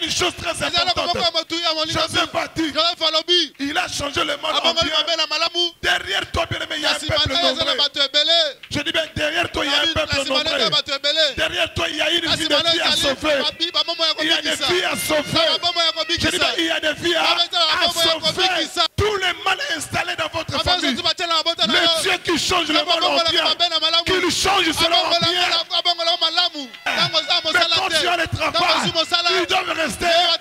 une chose très importante. J'avais pas dit. Il a changé le monde en bien. Derrière toi, bien aimé, il y a un peuple nombreux. Je dis bien, derrière toi, il y a un peuple nombreux. Derrière toi, il y a une vie de vie à sauver. Il y a des vies à sauver. Je dis bien, il y a des vies à sauver. Tout le mal installé dans votre famille. Le Dieu qui change le monde en bien. Qu'il change cela en bien. Mais quand tu as le travail, ils doivent rester là.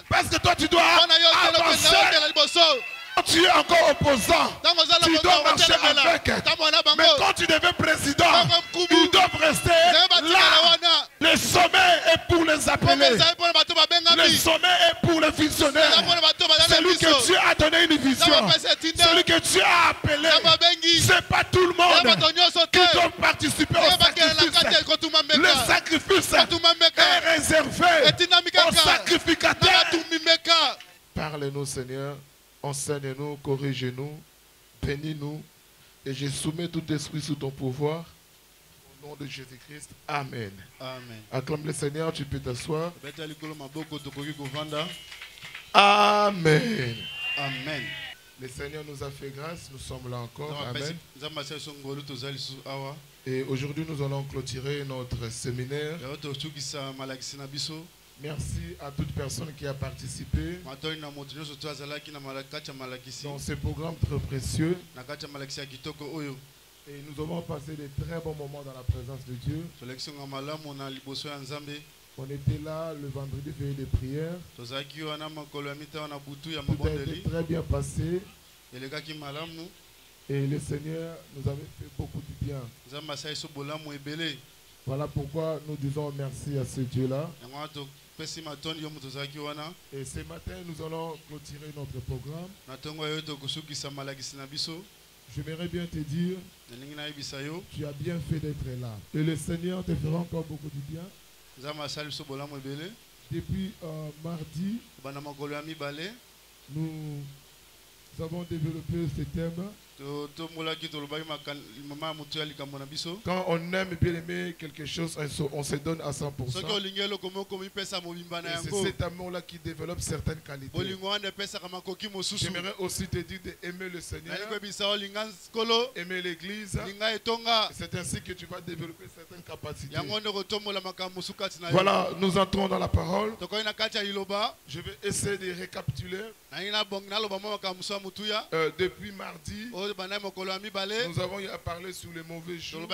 Parce que toi, tu dois avancer. Quand tu es encore opposant, tu dois marcher avec. Mais quand tu deviens président, ils doivent rester là. Le sommet est pour les appeler. Le sommet est pour les visionnaires. Celui que Dieu a donné une vision. Celui que Dieu a appelé. Ce n'est pas tout le monde qui doit participer au sacrifice. Le sacrifice est réservé aux sacrificateurs. Parle-nous, Seigneur. Enseigne-nous, corrige-nous, bénis-nous. Et je soumets tout esprit sous ton pouvoir. Au nom de Jésus-Christ. Amen. Amen. Acclame le Seigneur, tu peux t'asseoir. Amen. Amen. Le Seigneur nous a fait grâce, nous sommes là encore. Amen. Et aujourd'hui, nous allons clôturer notre séminaire. Merci à toute personne qui a participé dans ce programme très précieux. Et nous avons passé de très bons moments dans la présence de Dieu. On était là le vendredi veillée de prière. Tout a été très bien passé. Et le Seigneur nous avait fait beaucoup de bien. Voilà pourquoi nous disons merci à ce Dieu-là. Et ce matin, nous allons clôturer notre programme. J'aimerais bien te dire, tu as bien fait d'être là. Et le Seigneur te fera encore beaucoup de bien. Depuis mardi, nous avons développé ce thème. Quand on aime bien aimer quelque chose, on se donne à 100%. C'est cet amour-là qui développe certaines qualités. J'aimerais aussi te dire d'aimer le Seigneur, aimer l'Église. C'est ainsi que tu vas développer certaines capacités. Voilà, nous entrons dans la parole. Je vais essayer de récapituler. Depuis mardi, nous avons eu à parler sur les mauvais jours.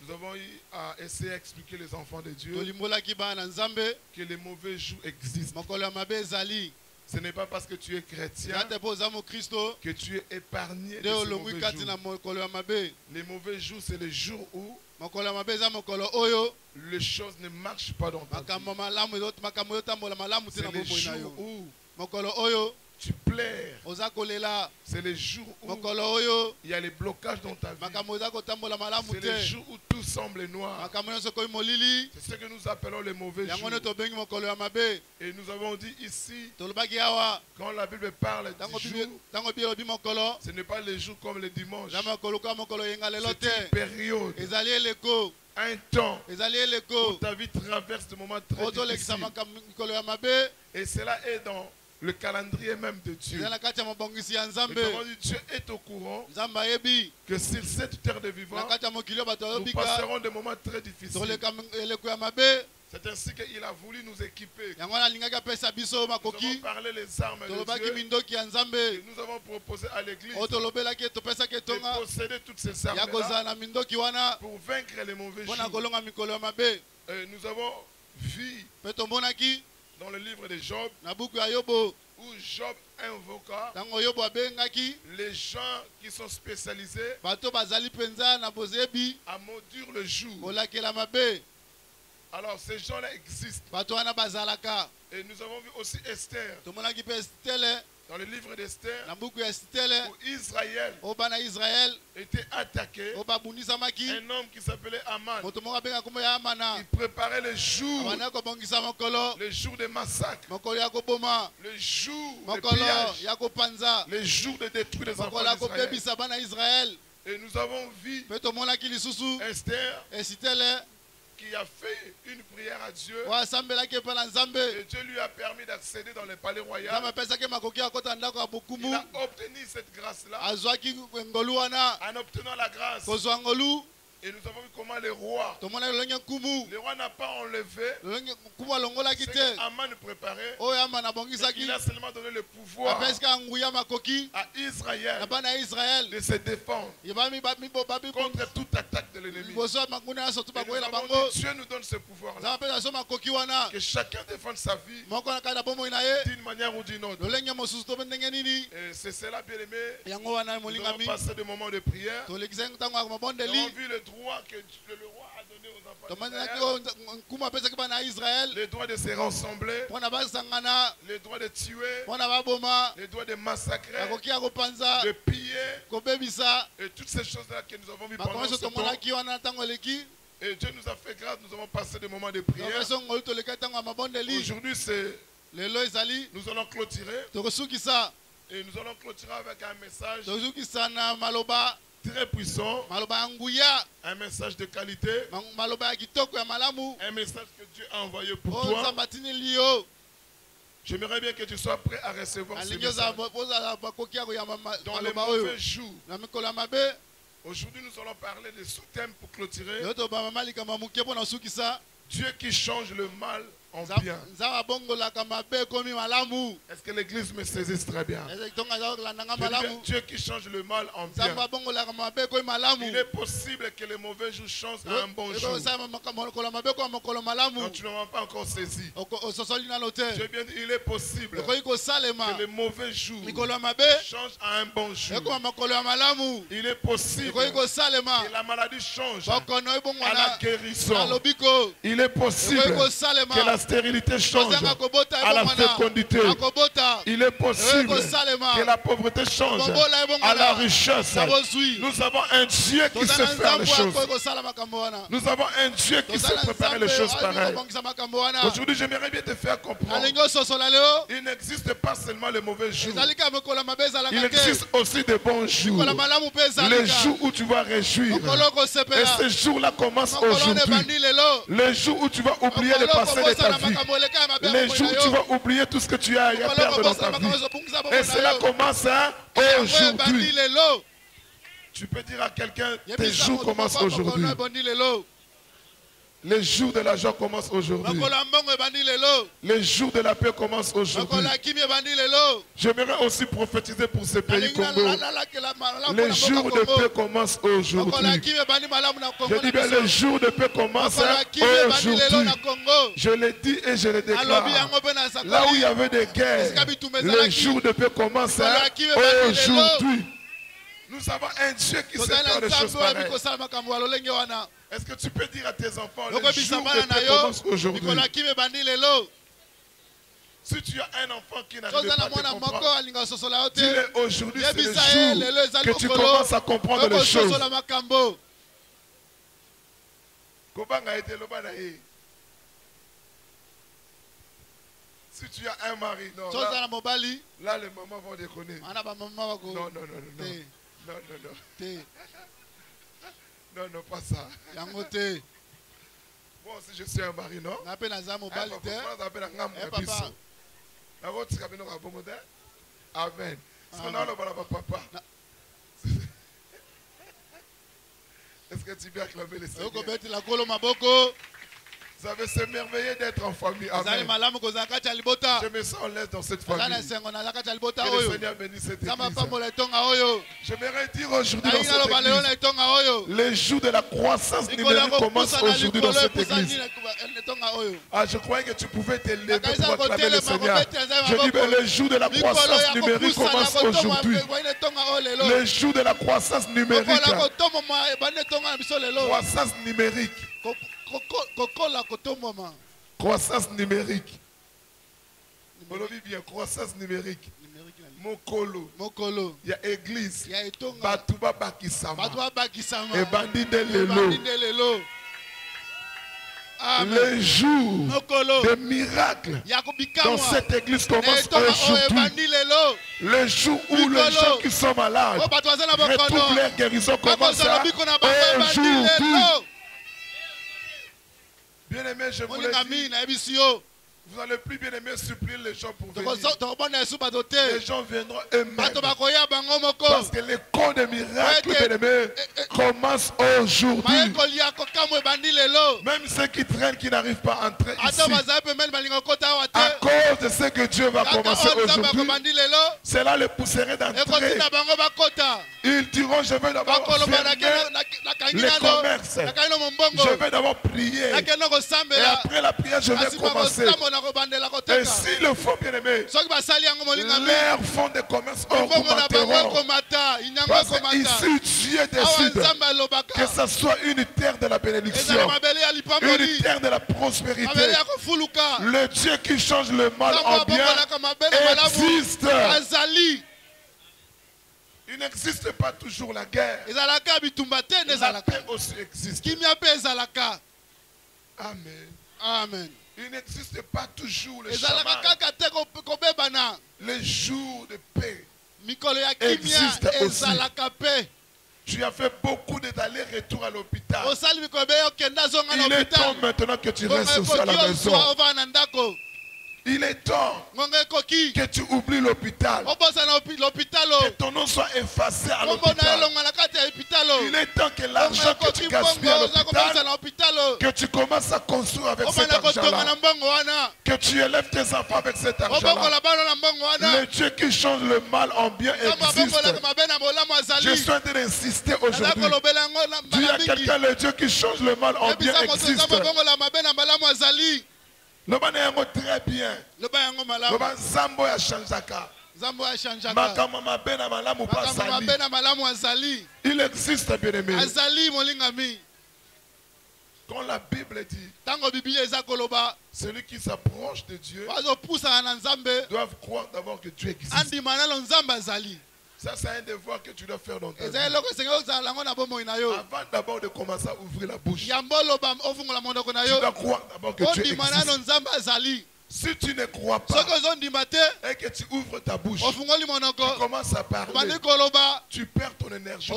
Nous avons eu à essayer d'expliquer les enfants de Dieu que les mauvais jours existent. Ce n'est pas parce que tu es chrétien que tu es épargné de ces mauvais jours. Les mauvais jours, c'est les jours où les choses ne marchent pas dans ta vie. C'est les jours où tu pleures. C'est les jours où il y a les blocages dans ta vie. C'est les jours où tout semble noir. C'est ce que nous appelons les mauvais jours. Et nous avons dit ici, quand la Bible parle du jour, ce n'est pas les jours comme les dimanches. C'est une période, un temps où ta vie traverse des moments très difficiles. Et cela est dans le calendrier même de Dieu. Dieu est au courant que sur cette terre de vivants, nous passerons des moments très difficiles. C'est ainsi qu'il a voulu nous équiper. Nous avons parlé les armes de Dieu. Et nous avons proposé à l'église de posséder toutes ces armes-là pour vaincre les mauvais jours. Nous avons vu dans le livre de Job, où Job invoqua les gens qui sont spécialisés à maudire le jour. Alors ces gens-là existent. Et nous avons vu aussi Esther. Dans le livre d'Esther, où Israël était attaqué, un homme qui s'appelait Aman, il préparait le jour de massacre, le jour de pillage, le jour de détruire les enfants d'Israël. Et nous avons vu Esther qui a fait une prière à Dieu. Et Dieu lui a permis d'accéder dans le palais royal. Il a obtenu cette grâce-là. En obtenant la grâce. Et nous avons vu comment le roi n'a pas enlevé ce qu'Aman préparait. Il a seulement donné le pouvoir à Israël de se défendre contre toute attaque de l'ennemi. Dieu nous donne ce pouvoir-là. Que chacun défende sa vie d'une manière ou d'une autre. Et c'est cela, bien aimé. Nous avons passé des moments de prière. Nous avons vu le droit que le roi a donné aux enfants d'Israël. Le droit de se rassembler. Le droit de tuer. Le droit de massacrer. De piller. Et toutes ces choses-là que nous avons vues pendant ce temps. Et Dieu nous a fait grâce, nous avons passé des moments de prière. Aujourd'hui, c'est... Nous allons clôturer. Et nous allons clôturer avec un message très puissant. Un message de qualité. Un message que Dieu a envoyé pour toi. J'aimerais bien que tu sois prêt à recevoir ce message. Dans les mauvais jours. Aujourd'hui, nous allons parler de sous-thème pour clôturer. Dieu qui change le mal en bien. Est-ce que l'église me saisit très bien? Dieu qui change le mal en bien. Il est possible que les mauvais jours changent à un bon jour. Donc tu ne m'as pas encore saisi. Dieu bien dit, il est possible que les mauvais jours changent à un bon jour. Il est possible que la maladie change à la guérison. Il est possible que la stérilité change à la fécondité. Il est possible que la pauvreté change à la richesse. Nous avons un Dieu qui sait faire les choses. Nous avons un Dieu qui sait préparer les choses pareilles. Aujourd'hui, j'aimerais bien te faire comprendre. Il n'existe pas seulement les mauvais jours. Il existe aussi des bons jours. Les jours où tu vas réjouir. Et ces jours-là commencent aujourd'hui. Les jours où tu vas oublier le passé de ta vie. Les jours où tu vas oublier tout ce que tu as à perdre dans ta vie. Et cela commence aujourd'hui. Tu peux dire à quelqu'un, tes jours commencent aujourd'hui. Les jours de la joie commencent aujourd'hui. Les jours de la paix commencent aujourd'hui. J'aimerais aussi prophétiser pour ce pays Congo. Les jours de paix commencent aujourd'hui. Je dis bien, les jours de paix commencent aujourd'hui. Je le dis et je le déclare. Là où il y avait des guerres, les jours de paix commencent aujourd'hui. Nous avons un Dieu qui sait faire des choses pareilles. Est-ce que tu peux dire à tes enfants, les jours de paix commencent aujourd'hui? Si tu as un enfant qui n'arrive pas à te comprendre, dis-le aujourd'hui, c'est le jour que tu commences à comprendre les choses. Si tu as un mari, non, là les mamans vont déconner. Non. Non. Non, pas ça. Moi aussi, je suis un mari, non? Amen. Est-ce que tu peux acclamer le Seigneur? Vous avez s'émerveiller d'être en famille. Amen. Je me sens en l'aise dans cette famille. Que le Seigneur bénisse cette église. J'aimerais dire aujourd'hui dans cette église, les jours de la croissance numérique commencent aujourd'hui dans cette église. Ah, je croyais que tu pouvais te lever pour acclamer le Seigneur. Je dis, mais les jours de la croissance numérique commencent aujourd'hui. Les jours de la croissance numérique. Croissance numérique. Croissance numérique. Bien, croissance numérique. Mokolo. Il y a église. Batouba Bakisama. Et Bandine Lelo. Les jours de miracles dans cette église commencent aujourd'hui. Le jour où les gens qui sont malades retrouvent leur guérison commence aujourd'hui. bien-aimé, je vous le dis. Vous n'allez plus bien aimer supplier les gens pour venir. Les gens viendront eux-mêmes. Parce que les cours de miracles, bien-aimés, commencent aujourd'hui. Même ceux qui traînent, qui n'arrivent pas à entrer ici. À cause de ce que Dieu va commencer aujourd'hui, cela les pousserait d'entrer. Ils diront, je vais d'abord fermer les commerces. Je vais d'abord prier. Et après la prière, je vais commencer. Et s'ils le font, bien aimé, leurs fonds de commerce augmenteront. Parce qu'ici, Dieu décide que ce soit une terre de la bénédiction, une terre de la prospérité. Le Dieu qui change le mal en bien existe. Il n'existe pas toujours la guerre. La paix aussi existe. Amen. Amen. Il n'existe pas toujours le chômage. Les jours de paix existent aussi. Tu as fait beaucoup d'allers-retours à l'hôpital. Il est temps maintenant que tu restes aussi à la maison. Il est temps que tu oublies l'hôpital. Que ton nom soit effacé à l'hôpital. Il est temps que l'argent que tu gaspilles à l'hôpital, que tu commences à construire avec cet argent-là. Que tu élèves tes enfants avec cet argent-là. Le Dieu qui change le mal en bien existe. Je suis en train d'insister aujourd'hui. Dis à quelqu'un, le Dieu qui change le mal en bien existe. Le ban est très bien. Le ban Zambo ya chanjaka. Il existe, bien aimé. Quand la Bible dit, celui qui s'approche de Dieu doit croire d'abord que Dieu existe. Ça, c'est un devoir que tu dois faire dans ta vie. Avant d'abord de commencer à ouvrir la bouche, tu dois croire d'abord que Dieu existe. Si tu ne crois pas et que tu ouvres ta bouche, tu commences à parler, tu perds ton énergie.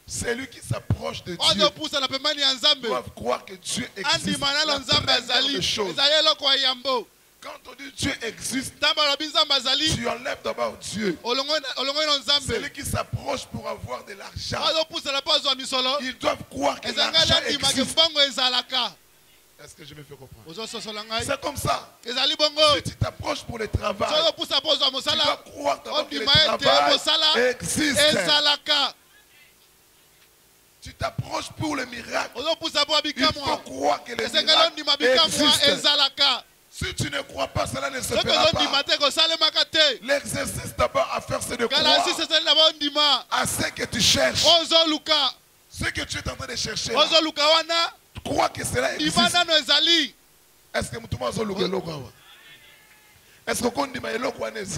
Celui qui s'approche de Dieu doit croire que Dieu existe. La première chose. Quand on dit Dieu existe, tu enlèves d'abord Dieu. Celui qui s'approche pour avoir de l'argent, ils doivent croire que l'argent existe. Est-ce que je me fais comprendre? C'est comme ça. Si tu t'approches pour le travail, tu dois croire d'abord que le travail existe. Tu t'approches pour le miracle, il faut croire que le miracle existe. Si tu ne crois pas, cela ne se fera pas. L'exercice d'abord à faire, c'est de croire à ce que tu cherches. Ce que tu es en train de chercher là, crois que cela existe. Est-ce que tu est-ce que tu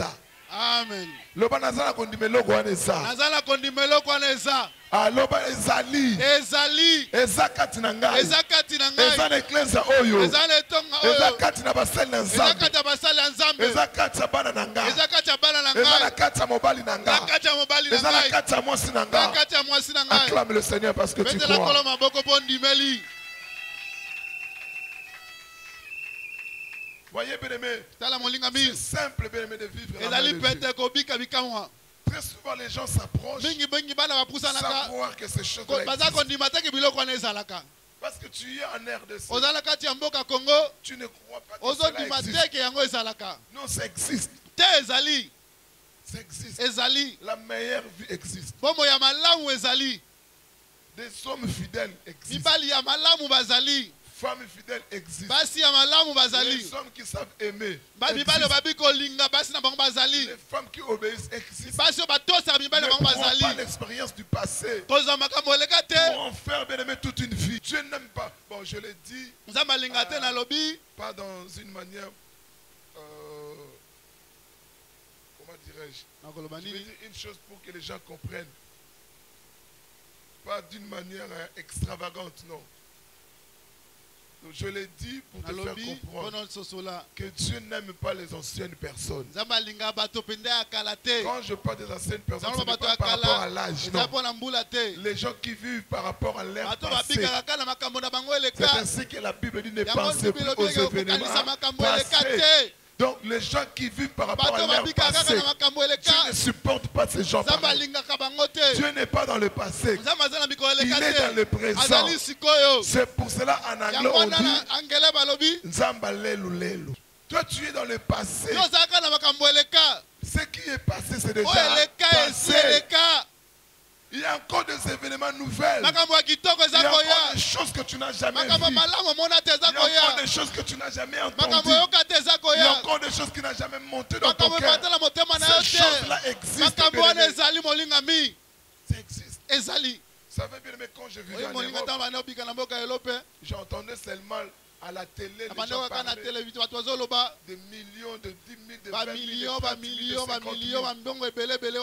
as Amen. Loba nazala kondimelo kwa neza. Nazala kondimelo kwa neza. Loba ezali. Ezali. Ezakati na ngai. Ezakati na ngai. Ezana eklesa oyo. Ezana tonga oyo. Ezakati na basali na nzambe. Ezakati na basali na nzambe. Ezakati na bana na ngai. Ezakati na bana na ngai. Ezana kati na mobali na ngai. Ezakati na mobali na ngai. Ezana kati na mwasi na ngai. Ezakati na mwasi na ngai. Acclame le Seigneur parce que tu crois. Betela kolo maboko pondimeli. Voyez bien aimé, c'est simple bien aimé de vivre la main de Dieu. Très souvent les gens s'approchent sans croire que ces choses-là existent. Parce que tu es en RDC, tu ne crois pas que cela existe. Non, ça existe. Ça existe. La meilleure vie existe. Des hommes fidèles existent. Femmes fidèles existent. Les hommes qui savent aimer existent. Les femmes qui obéissent existent. Ne prends pas l'expérience du passé pour en faire bien aimé toute une vie. Dieu n'aime pas. Bon, je l'ai dit. Pas dans une manière. Comment dirais-je? Je vais dire une chose pour que les gens comprennent. Pas d'une manière extravagante, non. Je l'ai dit pour te faire comprendre que Dieu n'aime pas les anciennes personnes. Quand je parle des anciennes personnes, ce n'est pas par rapport à l'âge, non. Les gens qui vivent par rapport à l'ère passée. C'est ainsi que la Bible dit ne pensez plus aux événements passés. Donc les gens qui vivent par rapport à l'ère passée, Dieu ne supporte pas ces gens. Dieu n'est pas dans le passé, il est dans le présent. C'est pour cela en anglais on dit Nzamba lelu lelu. Toi tu es dans le passé. Ce qui est passé c'est déjà passé. Il y a encore des événements nouvelles. Il y a encore des choses que tu n'as jamais vues. Il y a encore des choses que tu n'as jamais entendues. Il y a encore des choses qui n'ont jamais monté dans ton cœur. Ces choses-là existent. Ça existe. Ça veut bien, mais quand je vivais en Europe, j'entendais seulement à la télé les gens parler de millions, de 10 000, de 20 000, de 30 000, de 50 000. En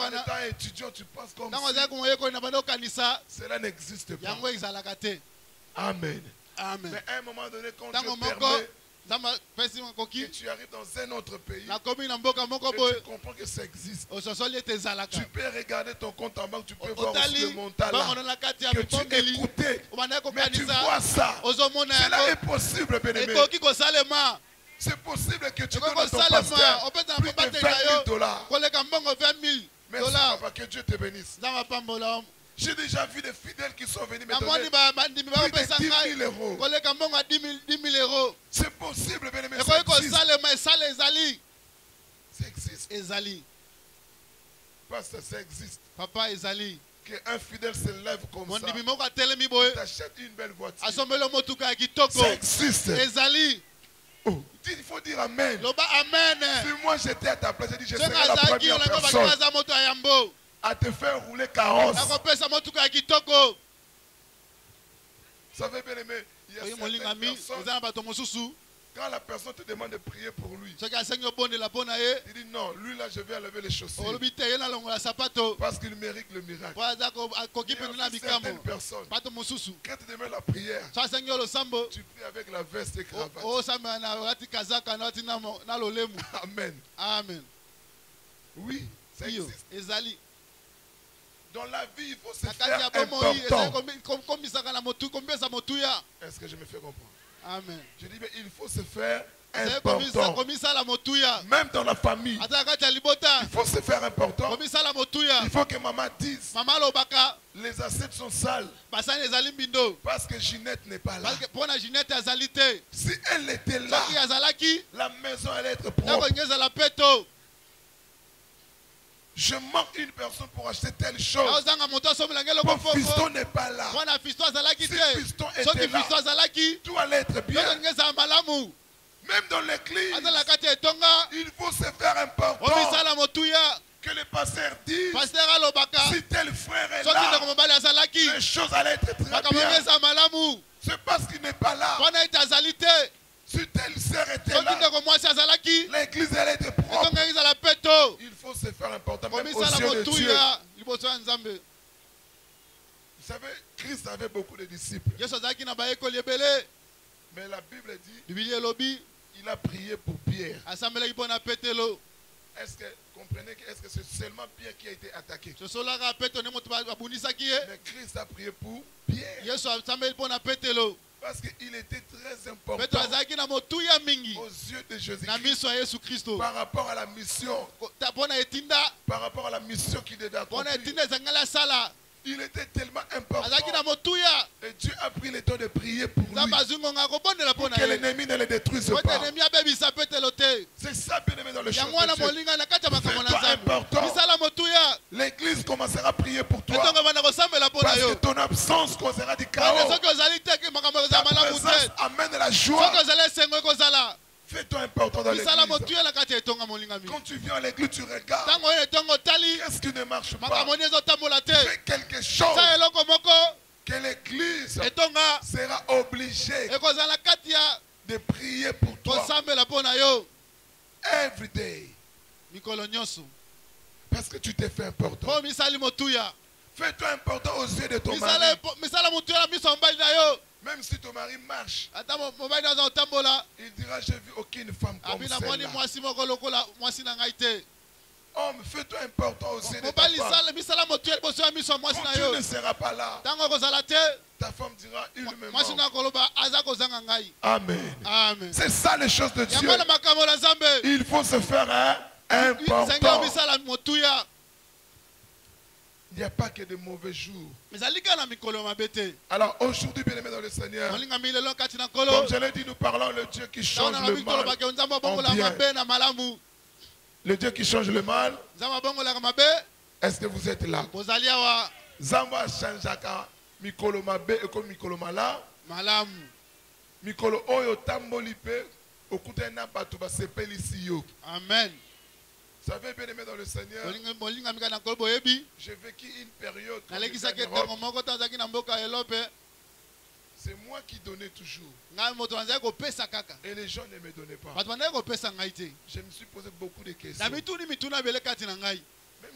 étant étudiant, tu penses comme si cela n'existe pas. Amen. Mais à un moment donné, quand Dieu permet que tu arrives dans un autre pays, et tu comprends que ça existe. Tu peux regarder ton compte en banque, tu peux voir aussi le montant là, que tu écoutais, mais tu vois ça. Cela est possible, bien-aimé. C'est possible que tu donnes à ton pasteur plus de 20 000 $. Merci papa, que Dieu te bénisse. J'ai déjà vu des fidèles qui sont venus me donner plus de 10 000 €. C'est possible, bien aimé. Ça existe. Pasteur, ça existe. Papa Ezali. Qu'un fidèle se lève comme ça. Il t'achète une belle voiture. Ça existe. Oh, il faut dire Amen. Si moi j'étais à ta place, j'ai dit je serais la première personne à te faire rouler carrosse. Ça veut bien aimer. Il y a certaines personnes, quand la personne te demande de prier pour lui, il dit non, lui là je vais enlever les chaussures parce qu'il mérite le miracle. Mais certaines personnes, quand tu demandes la prière, tu pries avec la veste et cravate. Amen. Oui, ça existe. Dans la vie, il faut se faire important. Est-ce que je me fais comprendre? Amen. Je dis, mais il faut se faire important. Même dans la famille, il faut se faire important. Il faut que maman dise, les assiettes sont sales parce que Ginette n'est pas là. Si elle était là, la maison allait être propre. Je manque une personne pour acheter telle chose. Mon fiston n'est pas là. Si fiston était là, tout allait être bien. Même dans l'église, il faut se faire important. Que le pasteur dise, si tel frère est là, les choses allaient être très bien. C'est parce qu'il n'est pas là. Si telle sœur était là, l'église allait être propre. Il faut se faire important même aux yeux de Dieu. Vous savez, Christ avait beaucoup de disciples. Mais la Bible dit, il a prié pour Pierre. Est-ce que comprenez est-ce que c'est seulement Pierre qui a été attaqué? Mais Christ a prié pour Pierre. Parce qu'il était très important aux yeux de Jésus-Christ par rapport à la mission. Par rapport à la mission qu'il devait accomplir. Il était tellement important. Et Dieu a pris le temps de prier pour lui. Pour que l'ennemi ne le détruise pas. C'est ça, bien aimé, dans le champ de Dieu. Fais-toi important. L'église commencera à prier pour toi. Parce que ton absence causera du chaos. Ta présence amène la joie. Fais-toi important dans l'église. Quand tu viens à l'église, tu regardes. Qu'est-ce qui ne marche pas? Fais quelque chose que l'église sera obligée de prier pour toi. Every day. Parce que tu t'es fait important. Fais-toi important aux yeux de ton mari. Même si ton mari marche, il dira j'ai vu aucune femme comme celle-là. Homme, fais-toi important aussi de ta femme. Quand tu ne seras pas là, ta femme dira il me manque. Amen. Amen. C'est ça les choses de Dieu. Il faut se faire important. Il n'y a pas que de mauvais jours. Alors aujourd'hui, bien aimé dans le Seigneur, comme je l'ai dit, nous parlons le Dieu qui change le mal en bien. Le Dieu qui change le mal. Est-ce que vous êtes là? Zamba changeaka mikolo mabe eko mikolo mala. Mikolo oyo tamboli pe okutena batu ba sepelisi yo. Amen. Vous savez, bien aimé dans le Seigneur, j'ai vécu une période c'est moi qui donnais toujours. Et les gens ne me donnaient pas. Je me suis posé beaucoup de questions. Même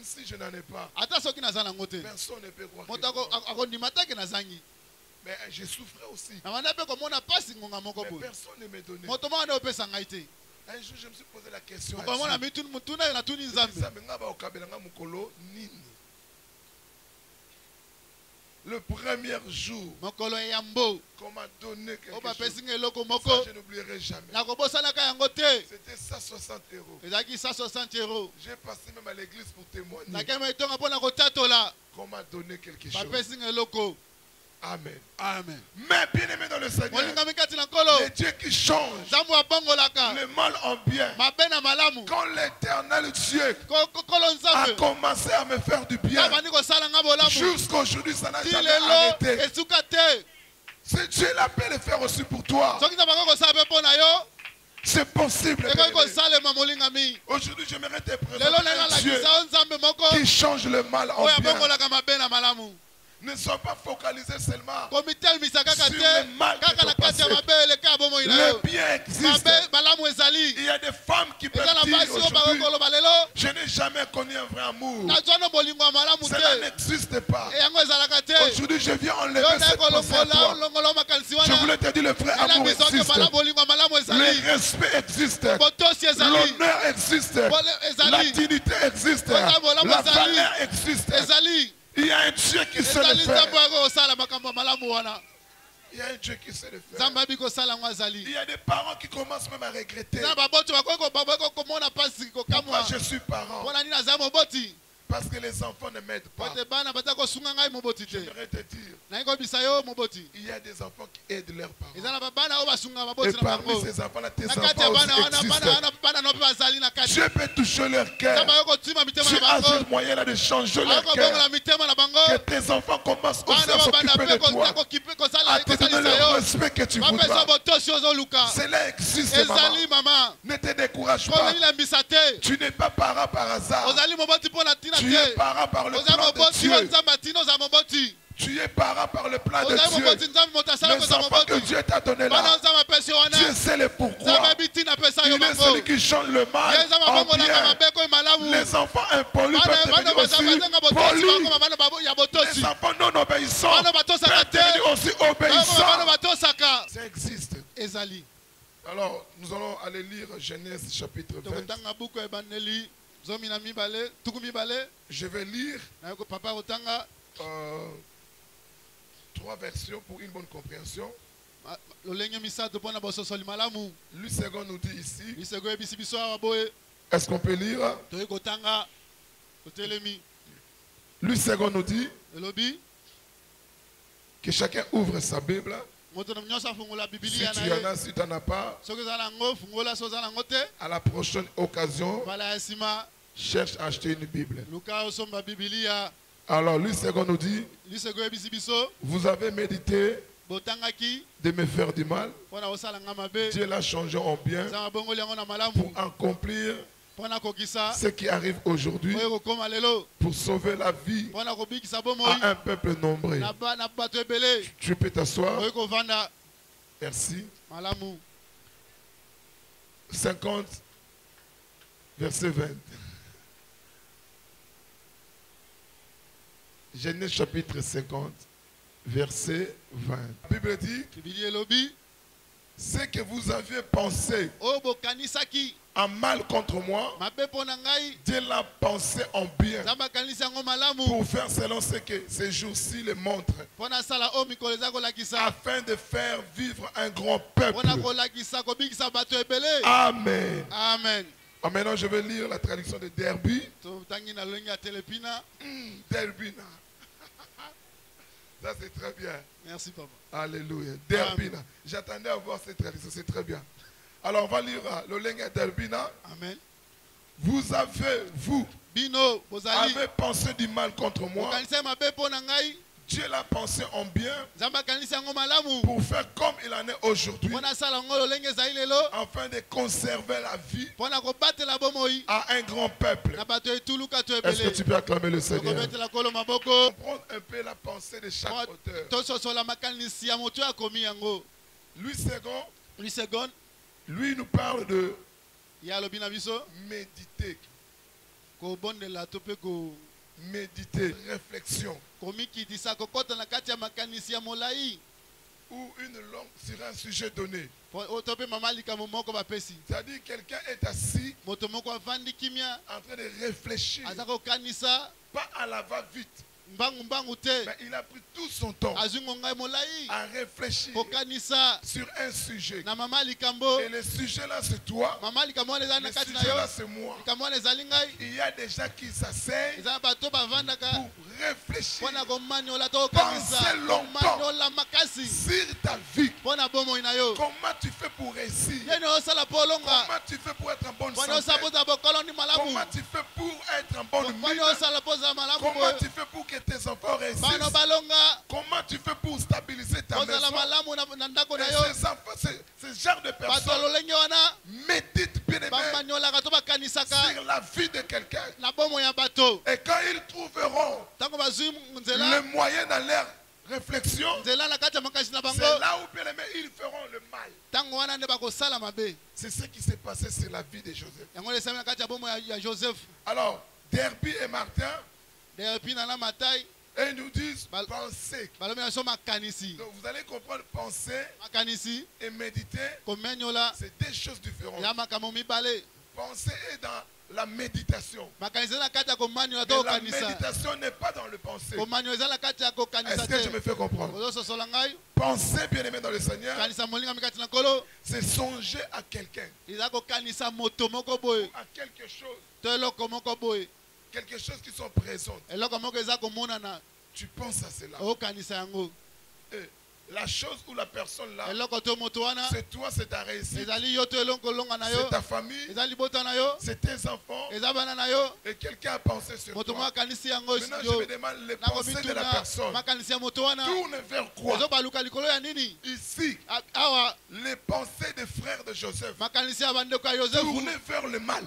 si je n'en ai pas, personne ne peut croire que mais je souffrais aussi. Mais personne ne me donnait. Un jour, je me suis posé la question. Le premier jour qu'on m'a donné quelque chose, ça, je n'oublierai jamais. C'était 160 €. J'ai passé même à l'église pour témoigner qu'on m'a donné quelque chose. Amen. Amen. Mais bien aimé dans le Seigneur, le Dieu qui change le mal en bien. Quand l'éternel Dieu a commencé à me faire du bien, jusqu'aujourd'hui ça n'a jamais arrêté. Si Dieu l'a pu le faire aussi pour toi, c'est possible. Aujourd'hui j'aimerais te présenter un Dieu qui change le mal en bien. Ne sois pas focalisé seulement sur le mal que tu as passé. Le bien existe. Il y a des femmes qui peuvent dire aujourd'hui, je n'ai jamais connu un vrai amour. Cela n'existe pas. Aujourd'hui, je viens enlever cette pensée à toi. Je voulais te dire, le vrai amour existe. Le respect existe. L'honneur existe. La dignité existe. La valeur existe. Il y a un Dieu qui sait le faire. Il y a un Dieu qui sait le faire. Il y a des parents qui commencent même à regretter. Pourquoi je suis parent? Parce que les enfants ne m'aident pas. J'aimerais te dire, il y a des enfants qui aident leurs parents. Et parmi ces enfants-là, tes enfants aussi existent. Dieu peut toucher leur cœur. Tu as ce moyen-là de changer leur cœur. Que tes enfants commencent aussi à s'occuper de toi. À te donner le respect que tu voudras. Cela existe, maman. Ne te décourage pas. Tu n'es pas parent par hasard. Tu es parent par le plan de Dieu. Tu es parent par le plan de Dieu. Les enfants que Dieu t'a donné là, Dieu sait le pourquoi. Il est celui qui change le mal en bien. Les enfants impolis peuvent devenir aussi polis. Les enfants non obéissants peuvent devenir aussi obéissants. Ça existe. Alors, nous allons aller lire Genèse chapitre 20. Je vais lire 3 versions pour une bonne compréhension. Lui second nous dit ici. Est-ce qu'on peut lire? Lui second nous dit que chacun ouvre sa Bible. Si tu en as, si tu n'en as pas, à la prochaine occasion, cherche à acheter une Bible. Alors, lui second nous dit, vous avez médité de me faire du mal. Dieu l'a changé en bien pour accomplir ce qui arrive aujourd'hui, pour sauver la vie à un peuple nombreux. Tu peux t'asseoir. Merci. 50, verset 20. Genèse chapitre 50, verset 20. La Bible dit, ce que vous aviez pensé en mal contre moi, Dieu l'a pensé en bien pour faire selon ce que ces jours-ci le montrent, afin de faire vivre un grand peuple. Amen. Amen. Maintenant, je vais lire la traduction de Derby. Derbina. Ça, c'est très bien. Merci, papa. Alléluia. Derbina. J'attendais à voir cette traduction. C'est très bien. Alors, on va lire le lenga Derbina. Amen. Vous avez pensé du mal contre moi. Dieu l'a pensé en bien pour faire comme il en est aujourd'hui, afin de conserver la vie à un grand peuple. Est-ce que tu peux acclamer le Seigneur? Comprendre un peu la pensée de chaque auteur. Louis II, lui nous parle de méditer. Méditer, réflexion. Ou une langue sur un sujet donné. C'est-à-dire quelqu'un est assis en train de réfléchir, pas à la va-vite. Mais il a pris tout son temps à réfléchir sur un sujet. Et le sujet là c'est toi. Le sujet là c'est moi. Il y a des gens qui s'asseyent pour réfléchir, penser longtemps sur ta vie. Comment tu fais pour réussir? Comment tu fais pour être en bonne santé? Comment tu fais pour être en bonne mine? Comment tu fais pour que tes enfants réussissent? Comment tu fais pour stabiliser ta maison? Et ces enfants, ce genre de personnes méditent bien sur la vie de quelqu'un. Et quand ils trouveront le moyen dans leur réflexion, c'est là où bien aimé, ils feront le mal. C'est ce qui s'est passé sur la vie de Joseph. Alors, Derby et Martin, et ils nous disent penser. Donc vous allez comprendre penser et méditer, c'est deux choses différentes. Penser est dans la méditation. Mais la méditation n'est pas dans le penser. Est-ce que je me fais comprendre? Penser, bien aimé dans le Seigneur, c'est songer à quelqu'un, à quelque chose. Quelque chose qui sont présentes. Tu penses à cela. Et la chose ou la personne là, c'est toi, c'est ta réussite, c'est ta famille, c'est tes enfants, et quelqu'un a pensé sur toi. Maintenant je me demande les pensées de la personne tournent vers quoi? Ici, les pensées des frères de Joseph tournaient vers le mal.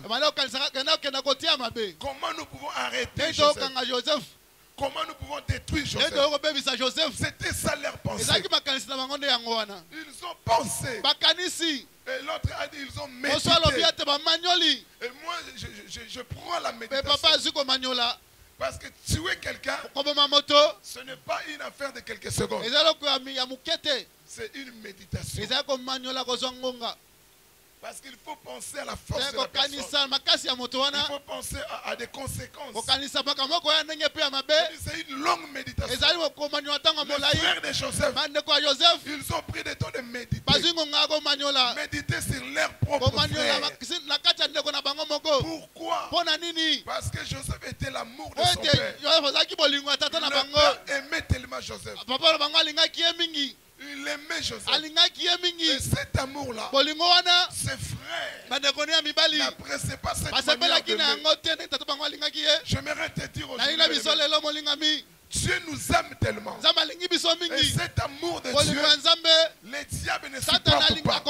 Comment nous pouvons arrêter Joseph? Comment nous pouvons détruire Joseph? C'était ça leur pensée. Ils ont pensé. Et l'autre a dit ils ont médité. Et moi je prends la méditation. Parce que tuer quelqu'un, ce n'est pas une affaire de quelques secondes. C'est une méditation. Parce qu'il faut penser à la force de la personne. Il faut penser à des conséquences. C'est une longue méditation. Les frères de Joseph, ils ont pris le temps de méditer. Méditer sur leur propre frère. Pourquoi? Parce que Joseph était l'amour de son père. Le père aimait tellement Joseph. Il aimait Joseph. Et cet amour-là, ses frères n'appréciaient pas cette manière d'aimer. J'aimerais te dire aujourd'hui, Dieu nous aime tellement. Et cet amour de Dieu, les diables ne supportent pas.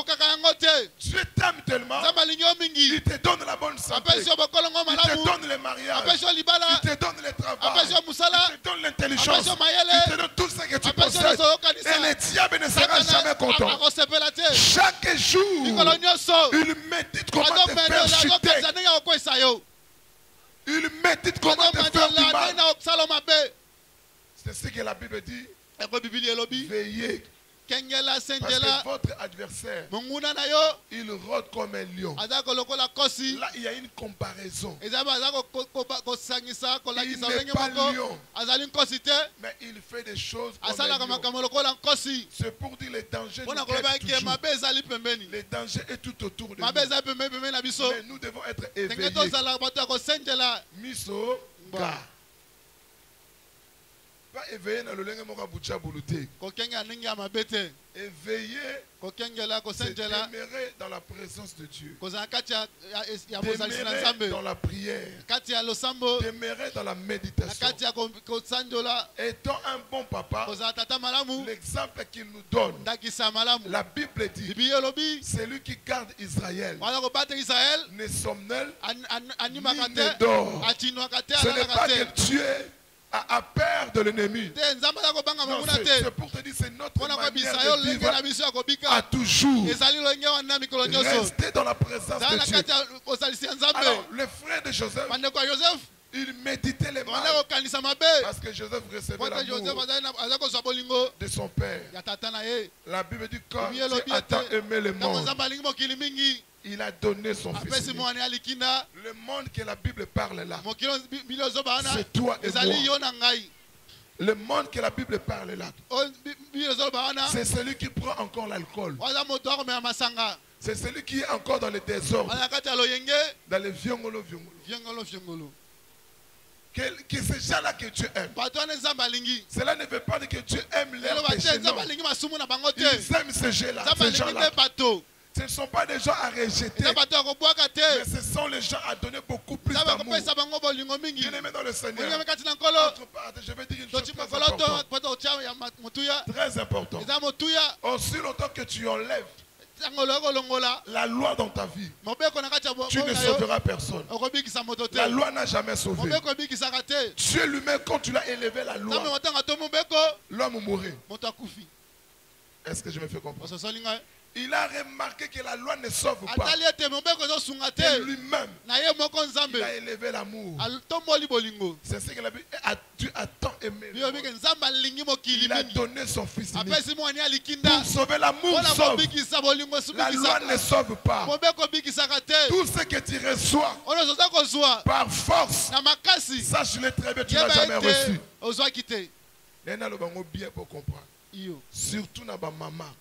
Dieu t'aime tellement. Il te donne la bonne santé. Il te donne le mariage. Il te donne le travail. Il te donne l'intelligence. Il te donne tout ce que tu possèdes. Et le diable ne sera jamais content. Chaque jour, il médite comment te faire chuter. Il médite comment te faire du mal. C'est ce que la Bible dit. Veillez. Parce que votre adversaire, il rôde comme un lion. Là, il y a une comparaison. Il n'est pas lion, mais il fait des choses comme un lion. C'est pour dire les dangers nous guettent toujours. Les dangers est tout autour de nous. Mais nous devons être éveillés. Miso, ga. Pas éveillé dans le lenge moka bucha bulute. Éveillé, c'est demeurer dans la présence de Dieu. Demeurer dans la prière. Demeurer dans la méditation. Étant un bon papa, l'exemple qu'il nous donne, la Bible dit, celui qui garde Israël ne somnole ni ne dort. Ce n'est pas que Dieu a peur de l'ennemi. C'est pour te dire, c'est notre manière de vivre à toujours. Rester dans la présence de Dieu. Alors, le frère de Joseph, il méditait les mal. Parce que Joseph recevait l'amour de son père. La Bible dit, quand Dieu a tant aimé le monde, il a donné son fils. Le monde que la Bible parle là, c'est toi et moi. Le monde que la Bible parle là, c'est celui qui prend encore l'alcool. C'est celui qui est encore dans le désordre, dans les viongolo. Que ces gens-là que tu aimes. Cela ne veut pas dire que tu aimes leur péché, non. Ils aiment ces gens-là. Ce ne sont pas des gens à rejeter, mais ce sont les gens à donner beaucoup plus d'amour. Bien-aimés dans le Seigneur, je vais dire une chose très importante. Aussi longtemps que tu enlèves la loi dans ta vie, tu ne sauveras personne. La loi n'a jamais sauvé. Dieu lui-même, quand tu l'as élevé la loi, l'homme mourrait. Est-ce que je me fais comprendre? Il a remarqué que la loi ne sauve pas. Et lui-même, il a élevé l'amour. C'est ce que la Bible a Dieu a tant aimé. Il a donné son fils unique. Pour sauver l'amour sauve. La loi ne sauve pas. Tout ce que tu reçois par force, sache-le très bien, tu n'as jamais reçu. Bien pour comprendre. Surtout dans ma maman.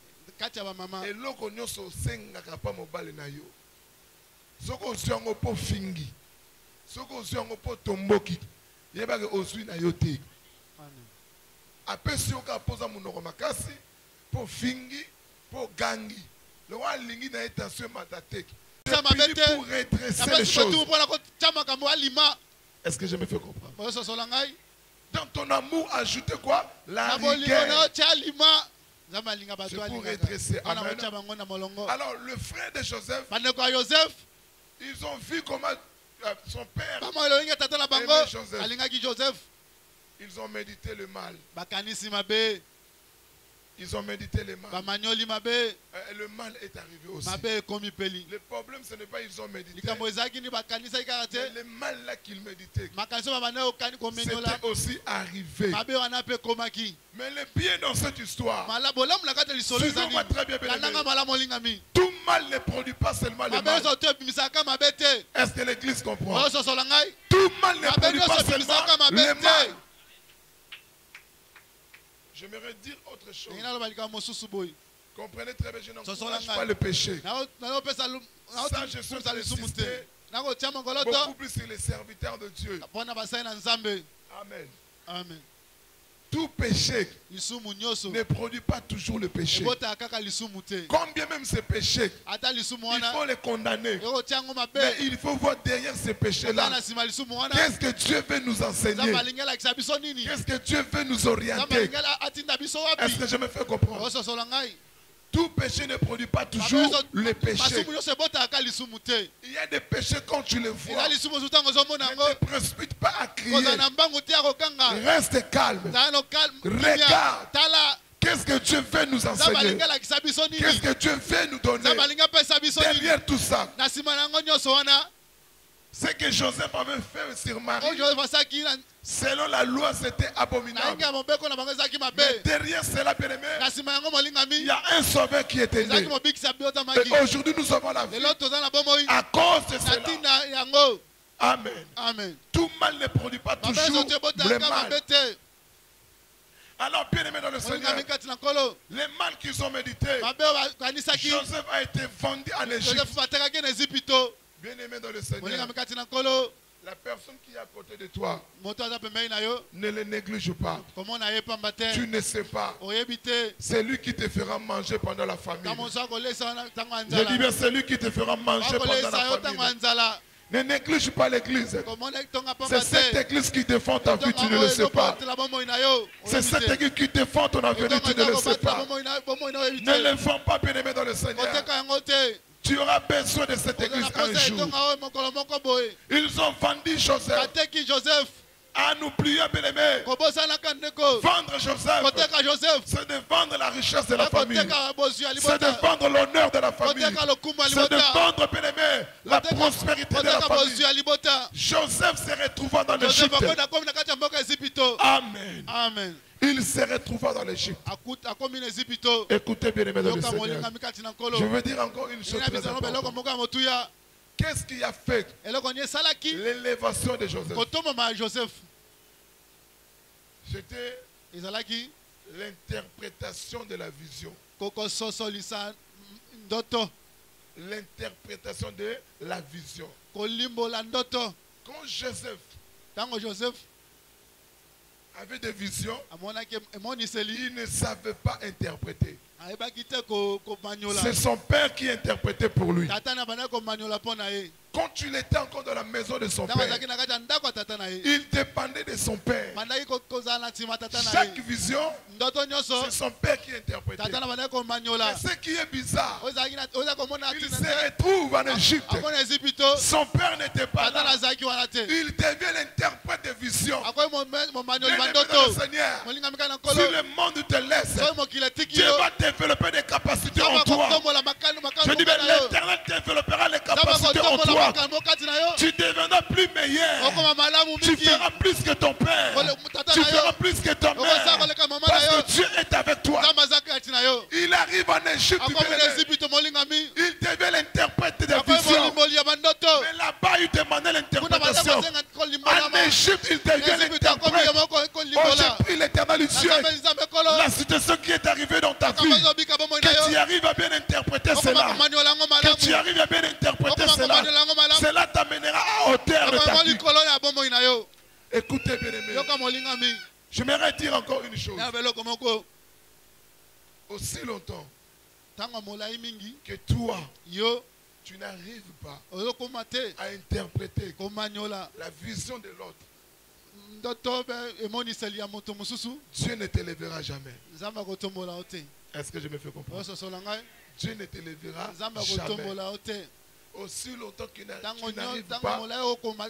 Et loko nyoso sengaka pa mobale na yo. Soko osiango po fingi. Soko osiango po tomboki. Yeba ke osui na yo te. Apesi oka poza munoko makasi po fingi po gangi. Le wa lingi na intention matateki. Pour redresser les choses. Est-ce que je me fais comprendre? Dans ton amour, ajoutez quoi? La rigueur. C'est pour redresser. Amen. Alors, le frère de Joseph, ils ont vu comment son père aimait Joseph. Ils ont médité le mal. Ils ont médité le mal. Et le mal est arrivé aussi. Le problème, ce n'est pas qu'ils ont médité. Mais le mal là qu'ils méditaient, c'était aussi arrivé. Mais le bien dans cette histoire, suivez-moi très bien, bien. Tout mal ne produit pas seulement le mal. Est-ce que l'église comprend? Tout mal ne produit pas seulement le mal. J'aimerais dire autre chose. Comprenez très bien, je n'encourage pas le péché. Ça, je suis insister beaucoup plus sur les serviteurs de Dieu. Amen. Amen. Tout péché ne produit pas toujours le péché. Combien même ces péchés, il faut les condamner. Mais il faut voir derrière ces péchés-là, qu'est-ce que Dieu veut nous enseigner? Qu'est-ce que Dieu veut nous orienter? Est-ce que je me fais comprendre? Tout péché ne produit pas toujours le péché. Il y a des péchés quand tu les vois. Ne te précipite pas à crier. Reste calme. Regarde. Qu'est-ce que Dieu veut nous enseigner? Qu'est-ce que Dieu veut nous donner? Derrière tout ça, Ce que Joseph avait fait sur Marie, selon la loi, c'était abominable. Mais derrière cela, bien-aimé, il y a un sauveur qui était né. Et aujourd'hui, nous avons la vie à cause de cela. Amen. Amen. Tout mal ne produit pas toujours le mal. Alors, bien-aimé dans le Seigneur, les mal qu'ils ont médité, Joseph a été vendu en Égypte. Bien-aimé dans le Seigneur, la personne qui est à côté de toi, ne le néglige pas. Tu ne sais pas. C'est lui qui te fera manger pendant la famine. Je dis bien, c'est lui qui te fera manger pendant la famine. Ne néglige pas l'église. C'est cette église qui défend ta vie, tu ne le sais pas. C'est cette église qui défend ton avenir, tu ne le sais pas. Ne le vends pas, bien-aimé dans le Seigneur. Tu auras besoin de cette église un jour. Ils ont vendu Joseph. En oubliant, bien-aimé, vendre Joseph, c'est de vendre la richesse de la famille. C'est de vendre l'honneur de la famille. C'est de vendre, bien-aimé, la prospérité de la famille. Joseph se retrouva dans l'Égypte. Amen. Amen. Il se retrouva dans l'Égypte. Écoutez, bien-aimé dans le Seigneur. Je veux dire encore une chose très importante. Qu'est-ce qui a fait l'élévation de Joseph? C'était l'interprétation de la vision. L'interprétation de la vision. Quand Joseph avait des visions, il ne savait pas interpréter. C'est son père qui interprétait pour lui. Quand il était encore dans la maison de son père, il dépendait de son père. Chaque vision, c'est son père qui interprétait. Mais ce qui est bizarre, il se retrouve en Égypte. Son père n'était pas là. Il devient l'interprète des visions. Seigneur, si le monde te laisse, Dieu va développer des capacités en toi. Je dis bien, l'Éternel développera les capacités en toi. Tu deviendras plus meilleur. Tu feras plus que ton père. Tu feras plus que ta mère. Parce que Dieu est avec toi. Il arrive en Égypte. Il devient l'interprète des visions. Mais là-bas, il demandait l'interprétation. En Égypte, il devient l'interprète. Oh, j'ai pris l'Éternel Dieu. La situation qui est arrivée dans ta vie, que tu arrives à bien interpréter cela. Que tu arrives à bien interpréter cela. Cela t'amènera à hauteur de ta vie. Écoutez, bien-aimé. J'aimerais dire encore une chose. Aussi longtemps que toi, tu n'arrives pas à interpréter la vision de l'autre, Dieu ne t'élèvera jamais. Est-ce que je me fais comprendre? Dieu ne t'élèvera jamais. Aussi longtemps que tu n'arrives pas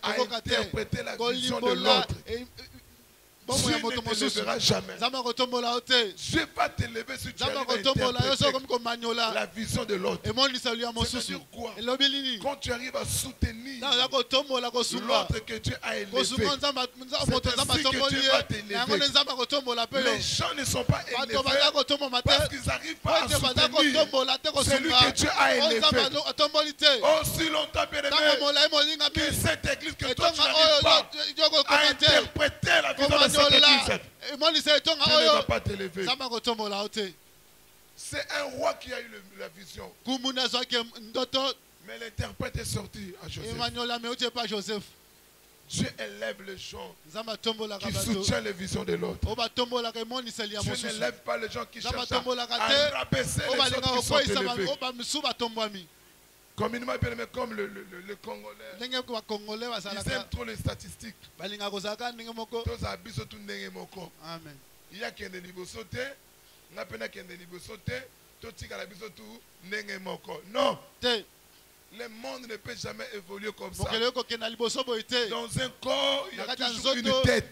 à interpréter la vision de l'autre, Dieu ne t'élèvera jamais. Dieu va t'élever si tu arrives à interpréter la vision de l'autre. C'est-à-dire quoi? Quand tu arrives à soutenir l'autre que Dieu a élevé, c'est ainsi que Dieu va t'élever. Les gens ne sont pas élevés parce qu'ils n'arrivent pas à soutenir celui que Dieu a élevé. Aussi longtemps, bien-aimé, que cette église, que toi tu n'arrives pas à interpréter la vision de cette église, Dieu ne va pas t'élever. C'est un roi qui a eu la vision. Mais l'interprète est sorti à Joseph. Dieu élève les gens qui soutiennent les visions de l'autre. Dieu n'élève pas les gens qui cherchent à rabaisser les autres qui sont élevés. Communément bien-aimé, comme le Congolais, ils aiment trop les statistiques. Il y a qui est non. Le monde ne peut jamais évoluer comme ça. Dans un corps, il y a toujours une tête.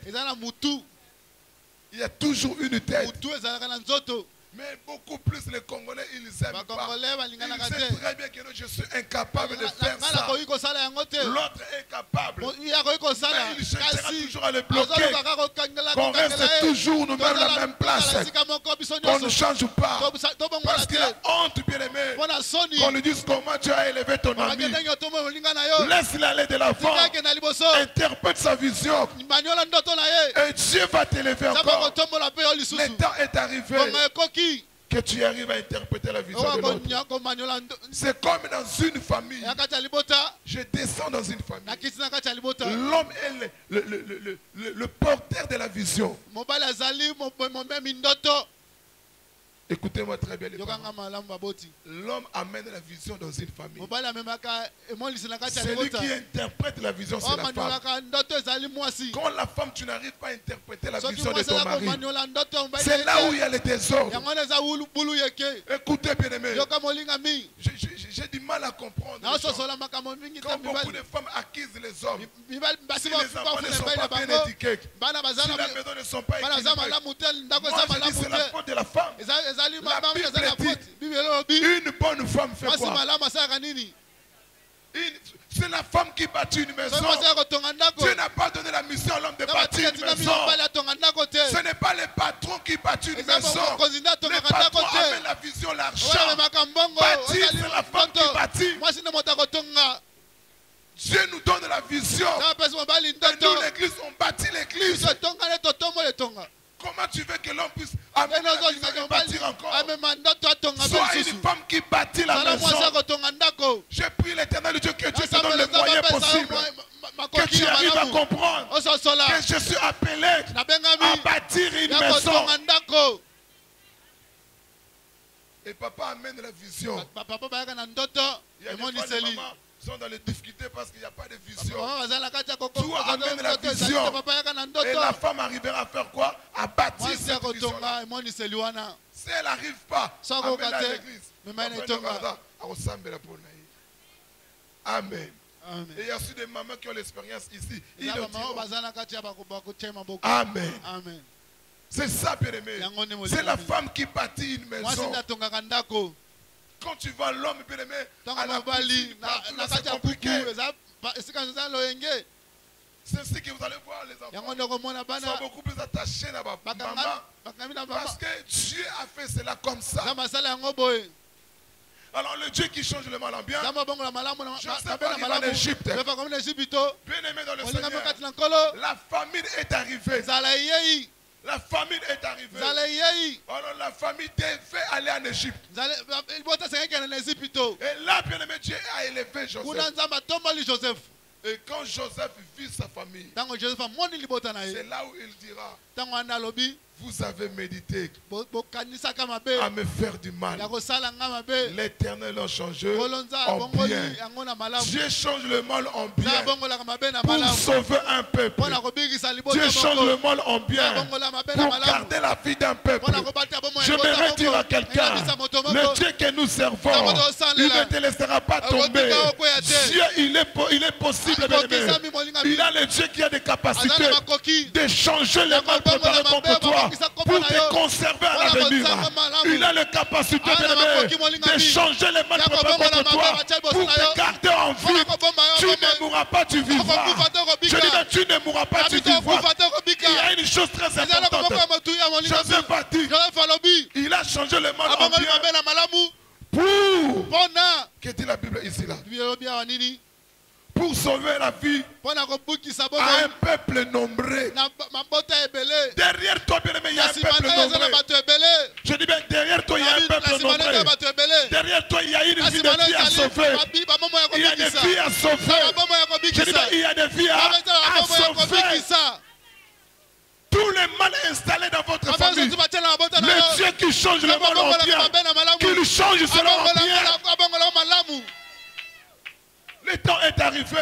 Il y a toujours une tête. Mais beaucoup plus les Congolais, ils aiment pas. Ils savent très bien que je suis incapable de faire ça. L'autre est capable. Mais il cherchera toujours à le bloquer. Qu'on reste toujours nous-mêmes à la même place. Qu'on ne change pas. Parce qu'il a honte, bien-aimé. Qu'on lui dise comment tu as élevé ton ami. Laisse-le aller de l'avant. Interprète sa vision. Et Dieu va t'élever encore. Le temps est arrivé que tu arrives à interpréter la vision de l'autre. C'est comme dans une famille. Je descends dans une famille. L'homme est le porteur de la vision. Écoutez-moi très bien les parents. L'homme amène la vision dans une famille. Celui qui interprète la vision, c'est la femme. Quand la femme, tu n'arrives pas à interpréter la vision de ton mari, c'est là où il y a les désordres. Écoutez bien aimé, j'ai du mal à comprendre. Quand beaucoup de femmes acquisent les hommes, si les enfants ne sont pas bien éduqués, si la maison ne sont pas équilibrées, moi je dis c'est la faute de la femme. La Bible dit, une bonne femme fait quoi? C'est la femme qui bâtit une maison. Dieu n'a pas donné la mission à l'homme de bâtir une maison. Ce n'est pas les patrons qui bâtissent une maison. Les patrons amènent la vision, l'argent. Bâtir, c'est la femme qui bâtit. Dieu nous donne la vision. Et nous, l'église, on bâtit l'église. Comment tu veux que l'homme puisse amener la vision et bâtir encore? Sois une femme qui bâtit la maison. Je prie l'Éternel Dieu que Dieu te donne les moyens possibles. Que tu arrives à comprendre que je suis appelé à bâtir une maison. Et papa amène la vision. Il y a des fois les mamans sont dans les difficultés parce qu'il n'y a pas de vision. Toi amène la vision. Et la femme arrivera à faire quoi? À bâtir cette vision. Si elle n'arrive pas, amène-la à l'église. Amen. Et il y a aussi des mamans qui ont l'expérience ici. Ils le diront. Amen. C'est ça, bien aimé. C'est la femme qui bâtit une maison. Quand tu vois l'homme, bien aimé, à la cuisine, c'est compliqué. C'est ainsi que vous allez voir les enfants sont beaucoup plus attachés à maman. Parce que Dieu a fait cela comme ça. Alors le Dieu qui change le mal en bien, Joseph arrive en Égypte. Bien aimé dans le Seigneur, la famine est arrivée. La famine est arrivée. Alors la famille devait aller en Égypte. Et là, bien aimé, Dieu a élevé Joseph. Et quand Joseph vit sa famille, c'est là où il dira, vous avez médité à me faire du mal. L'Éternel a changé en bien. Dieu change le mal en bien pour sauver un peuple. Dieu change le mal en bien pour garder la vie d'un peuple. Je vais dire à quelqu'un, le Dieu que nous servons, il ne te laissera pas tomber. Dieu, il est possible. Il a le Dieu qui a des capacités de changer les mal préparés contre toi pour te conserver à l'avenir. Il a la capacité de changer les mal préparés contre toi pour te garder en vie. Tu ne mourras pas, tu vivras. Je dis que tu ne mourras pas, tu vivras. Il y a une chose très importante. Joseph a dit, il a changé le mal en bien pour... Que dit la Bible ici là? Pour sauver la vie à un peuple nombreux. Derrière toi, bien aimé, il y a un peuple nombreux. Je dis bien, derrière toi, il y a un peuple nombreux. Derrière toi, il y a une vie de vie à sauver. Il y a des vies à sauver. Je dis bien, il y a des vies à sauver. Tous les mal installés dans votre famille, le Dieu qui change le mal en bien, qu'il change cela en bien. Le temps est arrivé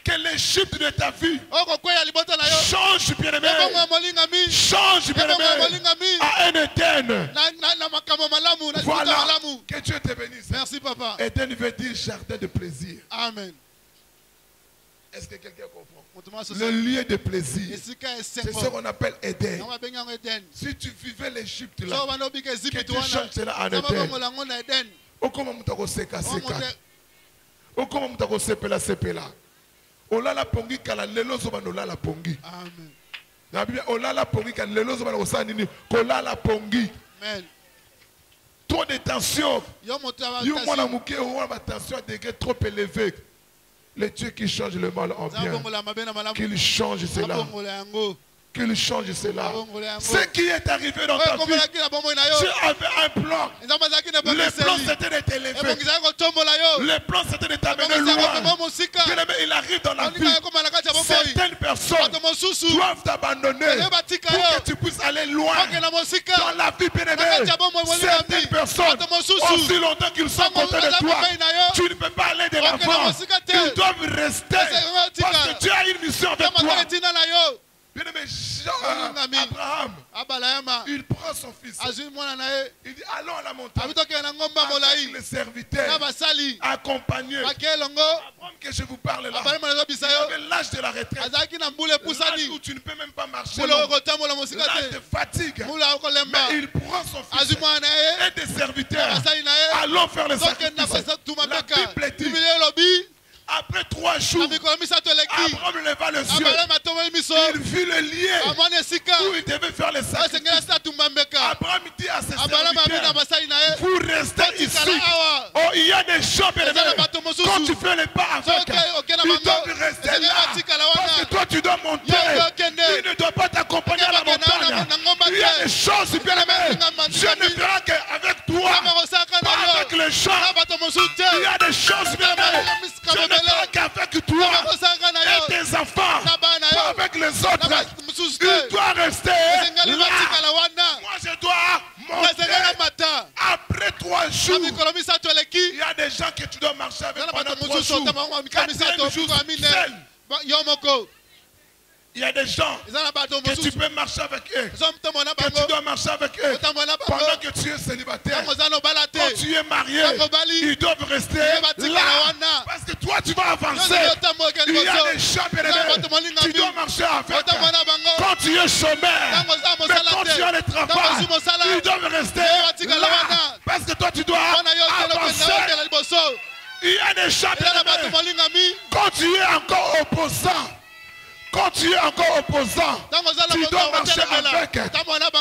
que l'Égypte de ta vie change, bien-aimé. Change, bien-aimé, à un Éden. Voilà, que Dieu te bénisse. Merci, papa. Éden veut dire jardin de plaisir. Amen. Est-ce que quelqu'un comprend? Le lieu de plaisir, c'est ce qu'on appelle Éden. Si tu vivais l'Égypte là, que Dieu change cela en Éden. Comment tu as sepela. Olala pongi kala lelo zoba olala pongi. Amen. La Bible olala pongi kala lelo zoba osani ni kolala pongi. Amen. Trop de tension. Yo mona muke o ba tension à degré trop élevé. Le Dieu qui change le mal en bien. Qu'il change cela. Qu'il change cela. Ce qui est arrivé dans ta vie, tu avais un plan. Le plan c'était de t'élever. Le plan c'était de t'amener loin. Il arrive dans la vie. Certaines personnes doivent t'abandonner pour que tu puisses aller loin. Dans la vie, bien-aimée, certaines personnes, aussi longtemps qu'ils sont contents de toi, tu ne peux pas aller de l'avant. Ils doivent rester parce que tu as une mission avec toi. Bien-aimé, Abraham, il prend son fils. Il dit allons à la montagne avec les serviteurs accompagnés. Abraham que je vous parle là, il avait l'âge de la retraite, l'âge où tu ne peux même pas marcher, l'âge de fatigue. Mais il prend son fils et des serviteurs. Allons faire les sacrifices. La Bible dit après 3 jours, Abraham leva le ciel. Il vit le lien où il devait faire les sacrifices. Abraham dit à ses serviteurs, vous restez ici. Oh, il y a des gens, quand tu fais les pas avec, ils doivent rester là. Parce que toi, tu dois monter. Il ne doit pas t'accompagner à la montagne. Il y a des choses, bien aimé. Je ne ferai qu'avec toi, pas avec les gens. Il y a des choses, bien aimé. Je ne ferai qu'avec toi et tes enfants, pas avec les autres. Il doit rester là. Moi, je dois monter. Après 3 jours, il y a des gens que tu dois marcher avec pendant 3 jours. 4 jours seul. Il y a des gens que tu peux marcher avec eux, que tu dois marcher avec eux pendant que tu es célibataire. Quand tu es marié, ils doivent rester là. Parce que toi, tu vas avancer. Il y a des gens, tu dois marcher avec. Quand tu es chômeur, mais quand tu as le travail, ils doivent rester là. Parce que toi, tu dois avancer. Il y a des gens, quand tu es encore opposant, tu dois marcher avec.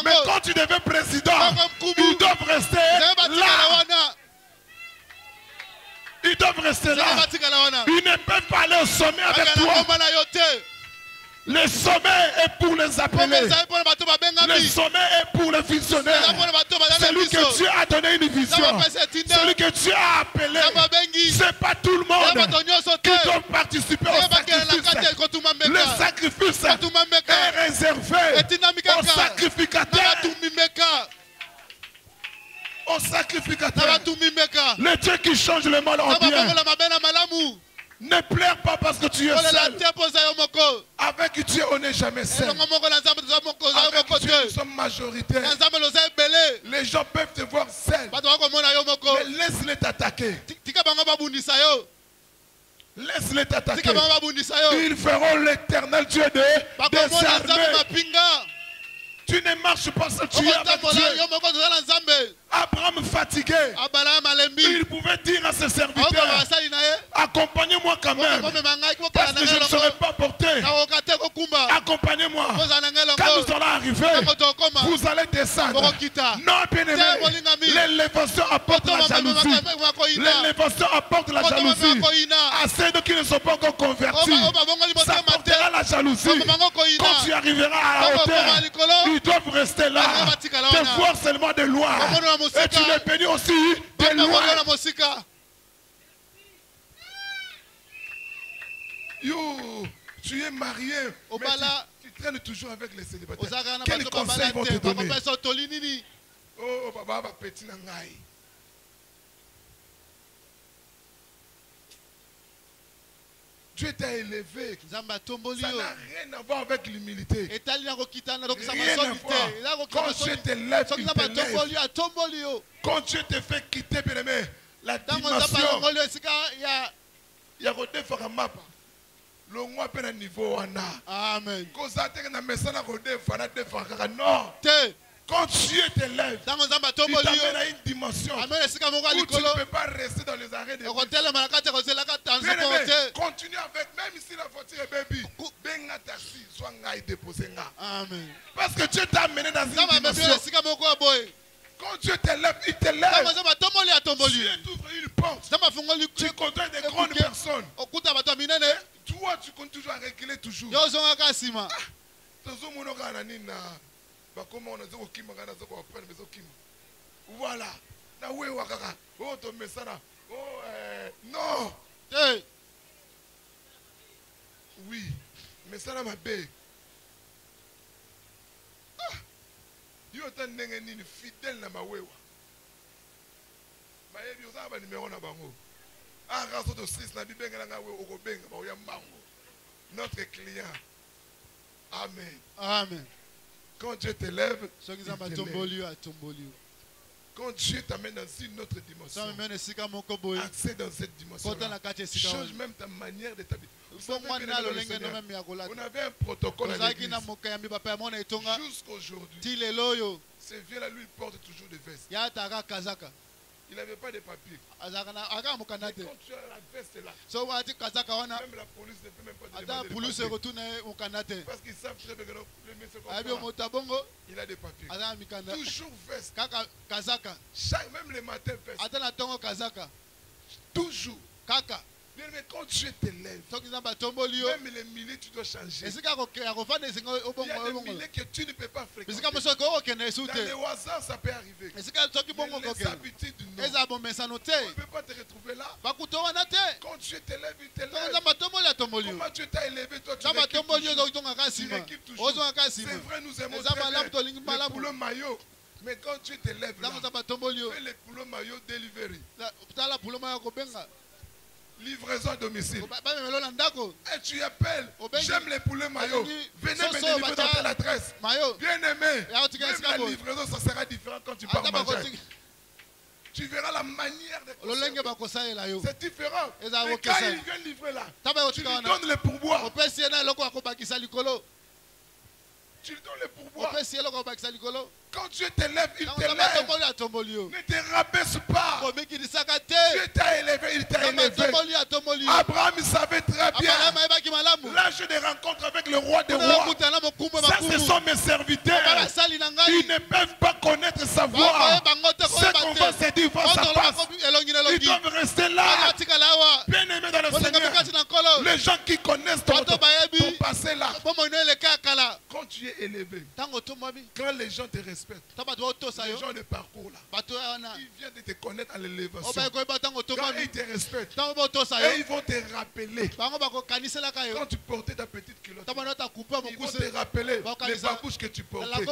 Mais quand tu deviens président, ils doivent rester là. Ils doivent rester là. Ils ne peuvent pas aller au sommet avec toi. Le sommet est pour les appeler. Le sommet est pour les visionnaires. Celui que Dieu a donné une vision. Celui que Dieu a appelé. Ce n'est pas tout le monde qui doit participer au sacrifice. Le sacrifice est réservé aux sacrificateurs. Au sacrificateur. Le Dieu qui change le mal en bien. Ne pleure pas parce que tu es seul. Avec Dieu, on n'est jamais seul. Avec Dieu, nous sommes majoritaires. Les gens peuvent te voir seul. Mais laisse-les t'attaquer. Laisse-les t'attaquer. Ils feront l'éternel Dieu des armées. Tu ne marches pas seul, tu es avec Dieu. Abraham fatigué, il pouvait dire à ses serviteurs, accompagnez-moi quand même, parce que je ne serai pas porté. Accompagnez-moi. Quand nous allons arriver, vous allez descendre. Non, bien-aimé, l'élévation apporte la jalousie. L'élévation apporte la jalousie. À ceux qui ne sont pas encore convertis, ça apportera la jalousie. Quand tu arriveras à la hauteur, ils doivent rester là, te voir seulement de loin. Et tu les bénis aussi de loin. Yo, tu es marié, mais tu traînes toujours avec les célibataires. Quels conseils vont te donner? Oh, papa, petit nangai. Dieu t'a élevé. Ça n'a rien à voir avec l'humilité. Rien à voir. Quand Dieu t'élève, il t'élève. Quand Dieu te fait quitter, bien aimé, la dimension. Il y a des fois à mapa. Le roi peut un niveau. Amen. Non. Quand Dieu t'élève, il t'amène à une dimension où tu ne peux pas rester dans les arrêts de vie. Quand continue avec, même si la voiture est baby. Benga taxi, soit nga et déposer nga. Amen. Parce que Dieu t'a amené dans une dimension. Quand Dieu t'élève, il t'élève. Dieu t'ouvre une porte. Tu côtoies des grandes personnes. Toi, tu comptes toujours à réguler toujours. Voilà. Non. Oui. Mais ça n'a pas bé. Yo tan ndenge nini fidèle na mawewa. Mayebi uzaba numéro na bango. Ah raso de 6 na bibenga na ngawe okobenga ba oya mango. Notre client. Amen. Amen. Quand Dieu t'élève, quand Dieu t'amène dans une autre dimension, accède dans cette dimension, change même ta manière de t'habiller. On avait un protocole à l'église. Jusqu'aujourd'hui, ce vieux-là, lui, il porte toujours des vestes. Il n'avait pas de papier. Mais quand tu as la veste là, même la police ne peut même pas te demander de papier. Parce qu'ils savent très bien que le monsieur comprend. Il a des papiers. Toujours veste. Même le matin veste. Toujours. Mais quand Dieu t'élève, même les milliers, tu dois changer. Il y a des milliers que tu ne peux pas fréquenter. Dans le hasard, ça peut arriver. Mais les habitudes, non. On ne peut pas te retrouver là. Quand Dieu t'élève, il t'élève. Comment Dieu t'a élevé, toi tu l'équipes toujours. C'est vrai, nous aimons très bien le poulet maillot. Mais quand Dieu t'élève là, fais le poulet maillot delivery. Livraison à domicile. Et tu appelles. J'aime les poulets maillots. Venez me délivrer dans telle adresse. Bien aimé. Même la livraison, ça sera différent quand tu pars manger. Tu verras la manière de consommer. C'est différent. Mais quand il vient livrer là, tu lui donnes le pourboire. Tu lui donnes le pourboire. Quand Dieu t'élève, il t'élève. Ne te rabaisse pas. Dieu t'a élevé, il t'a élevé. Abraham, il savait très bien. Là, j'ai des rencontres avec le roi des rois. Ça, ce sont mes serviteurs. Ils ne peuvent pas connaître sa voix. Ce qu'on va se dire face à face. Ils doivent rester là. Bien aimés dans le Seigneur. Les gens qui connaissent ton passé là. Quand tu es élevé, quand les gens te respectent, les gens de parcours là, ils viennent de te connaître à l'élévation. Quand ils te respectent, et ils vont te rappeler. Quand tu portais ta petite culotte, ils vont te rappeler les babouches que tu portais.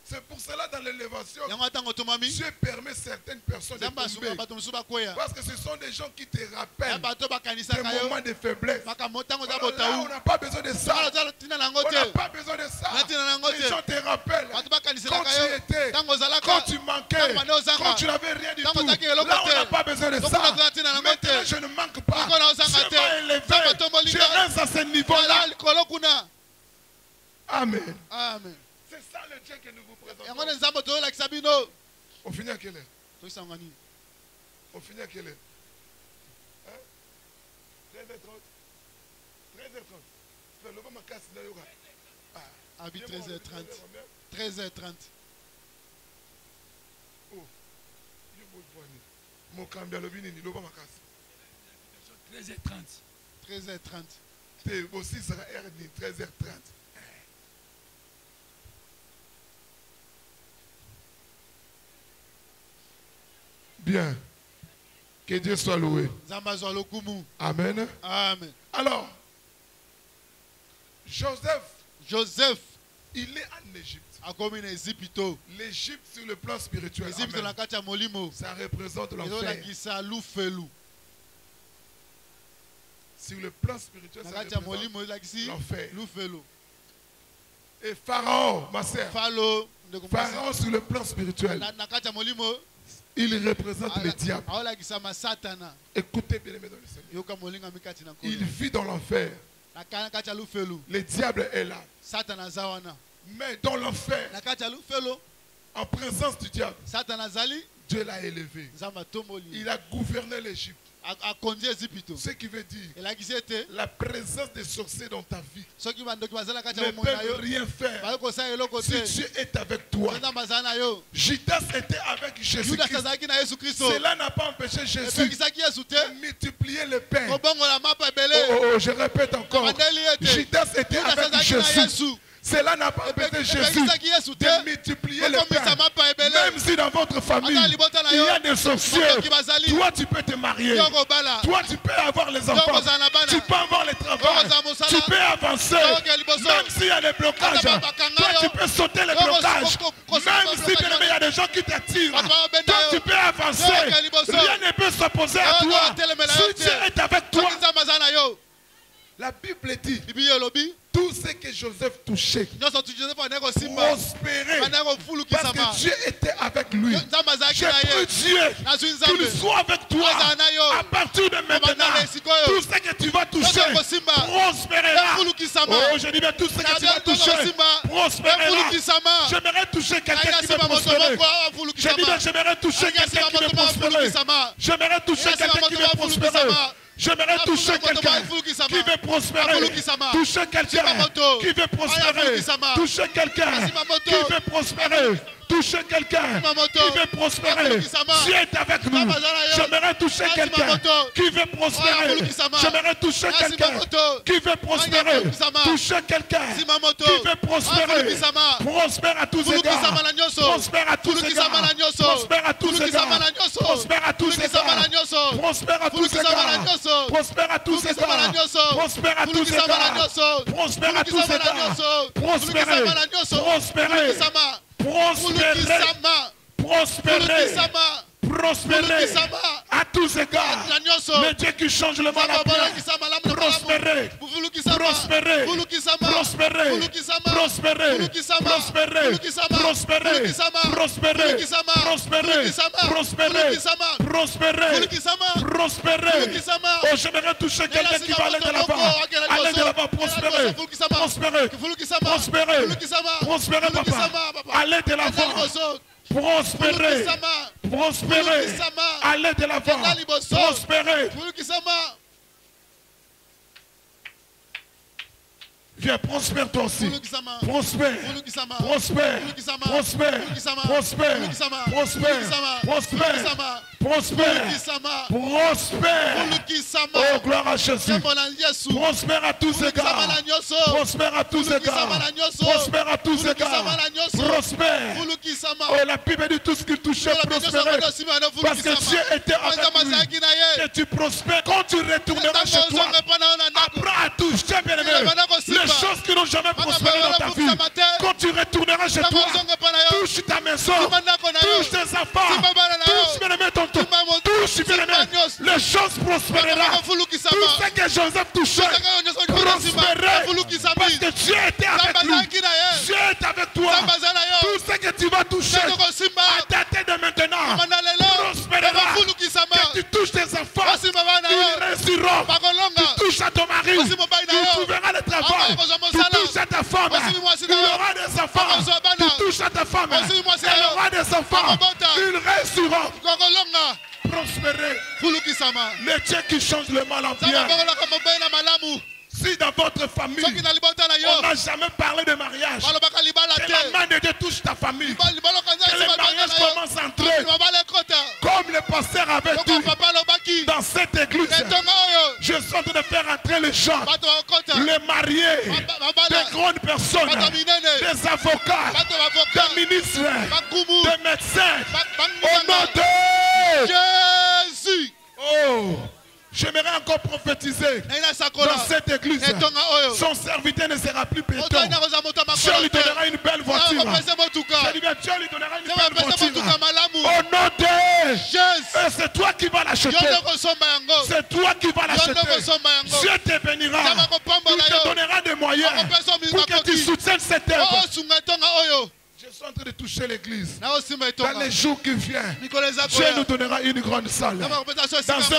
C'est pour cela dans l'élévation, Dieu permet certaines personnes de tomber. Parce que ce sont des gens qui te rappellent des moments de faiblesse. Alors là, on n'a pas besoin de ça. On n'a pas besoin de ça. Les gens te rappellent quand tu étais, quand tu manquais, quand tu n'avais rien du tout. Là, on n'a pas besoin de ça. Maintenant, je ne manque pas. Je vais élever. Je reste à ce niveau-là. Amen. Amen. C'est ça le Dieu que nous vous présentons. On finit à quelle heure? On finit à quelle heure? 13h30. 13h30. 13h30. 13h30. Oh. 13h30. 13h30. C'est aussi sera RD 13h30. Bien. Que Dieu soit loué. Amen. Amen. Alors, Joseph, il est en Égypte. L'Égypte sur le plan spirituel, amen, ça représente l'enfer. Sur le plan spirituel, ça représente l'enfer. Et Pharaon, ma sœur, Pharaon sur le plan spirituel, il représente le diable. Écoutez bien aimés dans le Seigneur. Il vit dans l'enfer. Le diable est là. Mais dans l'enfer, en présence du diable, Dieu l'a élevé. Il a gouverné l'Égypte. Ce qui veut dire la présence des sorciers dans ta vie ne peut rien faire si Dieu est avec toi. Judas était avec Jésus-Christ. Cela n'a pas empêché Jésus de multiplier le pain. Je répète encore. Judas était avec Jésus. Cela n'a pas empêché Jésus de multiplier le pain. Même si dans votre famille, il y a des sorciers, toi tu peux te marier. Toi tu peux avoir les enfants. Tu peux avoir les travaux. Tu peux avancer. Même s'il y a des blocages, toi tu peux sauter les blocages. Même si il y a des gens qui t'attirent, toi tu peux avancer. Rien ne peut s'opposer à toi. Si Dieu est avec toi, la Bible dit tout ce que Joseph touchait prospérait parce que Dieu était avec lui. J'ai pris Dieu qu'il soit avec toi à partir de maintenant. Tout ce que tu vas toucher prospérera. Oh, je dis bien tout ce que tu vas toucher prospérera. J'aimerais toucher quelqu'un qui veut prospérer. Je dis bien j'aimerais toucher quelqu'un qui veut prospérer. J'aimerais toucher quelqu'un qui veut prospérer. J'aimerais toucher quelqu'un qui veut prospérer. Toucher quelqu'un qui veut prospérer. Toucher quelqu'un qui veut prospérer. Toucher quelqu'un qui veut prospérer. Dieu est avec nous. J'aimerais toucher quelqu'un qui veut prospérer. J'aimerais toucher quelqu'un qui veut prospérer. Toucher quelqu'un qui veut prospérer. Prospère à tous égards. Prospère à tous égards. Prospère à tous égards. Prospère à tous égards. Prospère à tous égards. Prospère à tous égards. Prospère à tous égards. Prospère à tous égards. Prospérer. Prospérer. Prospérer. Prospérer à tous égards. Le Dieu qui change le mal en bien. Prospérer. Prospérer. Prospérer. Prospérer. Prospérer. Prospérer. Prospérer. Prospérer. Prospérer. Prospérer. Prospérer. Oh, j'aimerais toucher quelqu'un qui va aller de l'avant. Aller de l'avant. Prospérer. Prospérer. Prospérer. Prospérer, papa. Aller de l'avant. Prospérer. Prospérer. Aller de l'avant. Prospérer. Viens, prospère toi aussi. Prospère. Prospère. Prospère. Prospère. Prospère. Prospère. Prospère. Prospère. Oh, gloire à Jésus. Prospère à tous égards. Prospère à tous égards. Prospère à tous égards. Prospère. Oh, la Bible dit tout ce qu'il touchait prospérait. Parce que Dieu était avec lui. Et tu prospères. Quand tu retourneras chez toi, apprends à toucher, bien aimé, les choses qui n'ont jamais prospéré dans ta vie. Quand tu retourneras chez toi, touche ta maison, touche tes enfants, touche, bien aimé, ton tour, touche, bien aimé, les choses prospéreront. Tout ce que Joseph touchait prospérait. Parce que Dieu était avec lui. Dieu est avec toi. Tout ce que tu vas toucher à dater de maintenant prospérera. Que tu touches tes enfants, ils réussiront. Tu touches à ton mari, tu trouveras le travail. Tu touches à ta femme, il aura des enfants. Tu touches à ta femme, elle aura des enfants. Ils réussiront. Prospérer. Le Dieu qui change le mal en bien. Si dans votre famille, on n'a jamais parlé de mariage, que la main de Dieu touche ta famille, que le mariage commence à entrer, comme le pasteur avait dit dans cette église, je suis en train de faire entrer les gens, les mariés, des grandes personnes, des avocats, des ministres, des médecins, au nom de Jésus. Oh! J'aimerais encore prophétiser dans cette église. Son serviteur ne sera plus péton. Dieu lui donnera une belle voiture. Je dis bien, Dieu lui donnera une belle voiture. Au nom de Jésus. C'est toi qui vas l'acheter. C'est toi qui vas l'acheter. Dieu te bénira. Il te donnera des moyens pour que tu soutiennes cette œuvre. Je suis en train de toucher l'église. Dans les jours qui viennent, Dieu nous donnera une grande salle. Dans un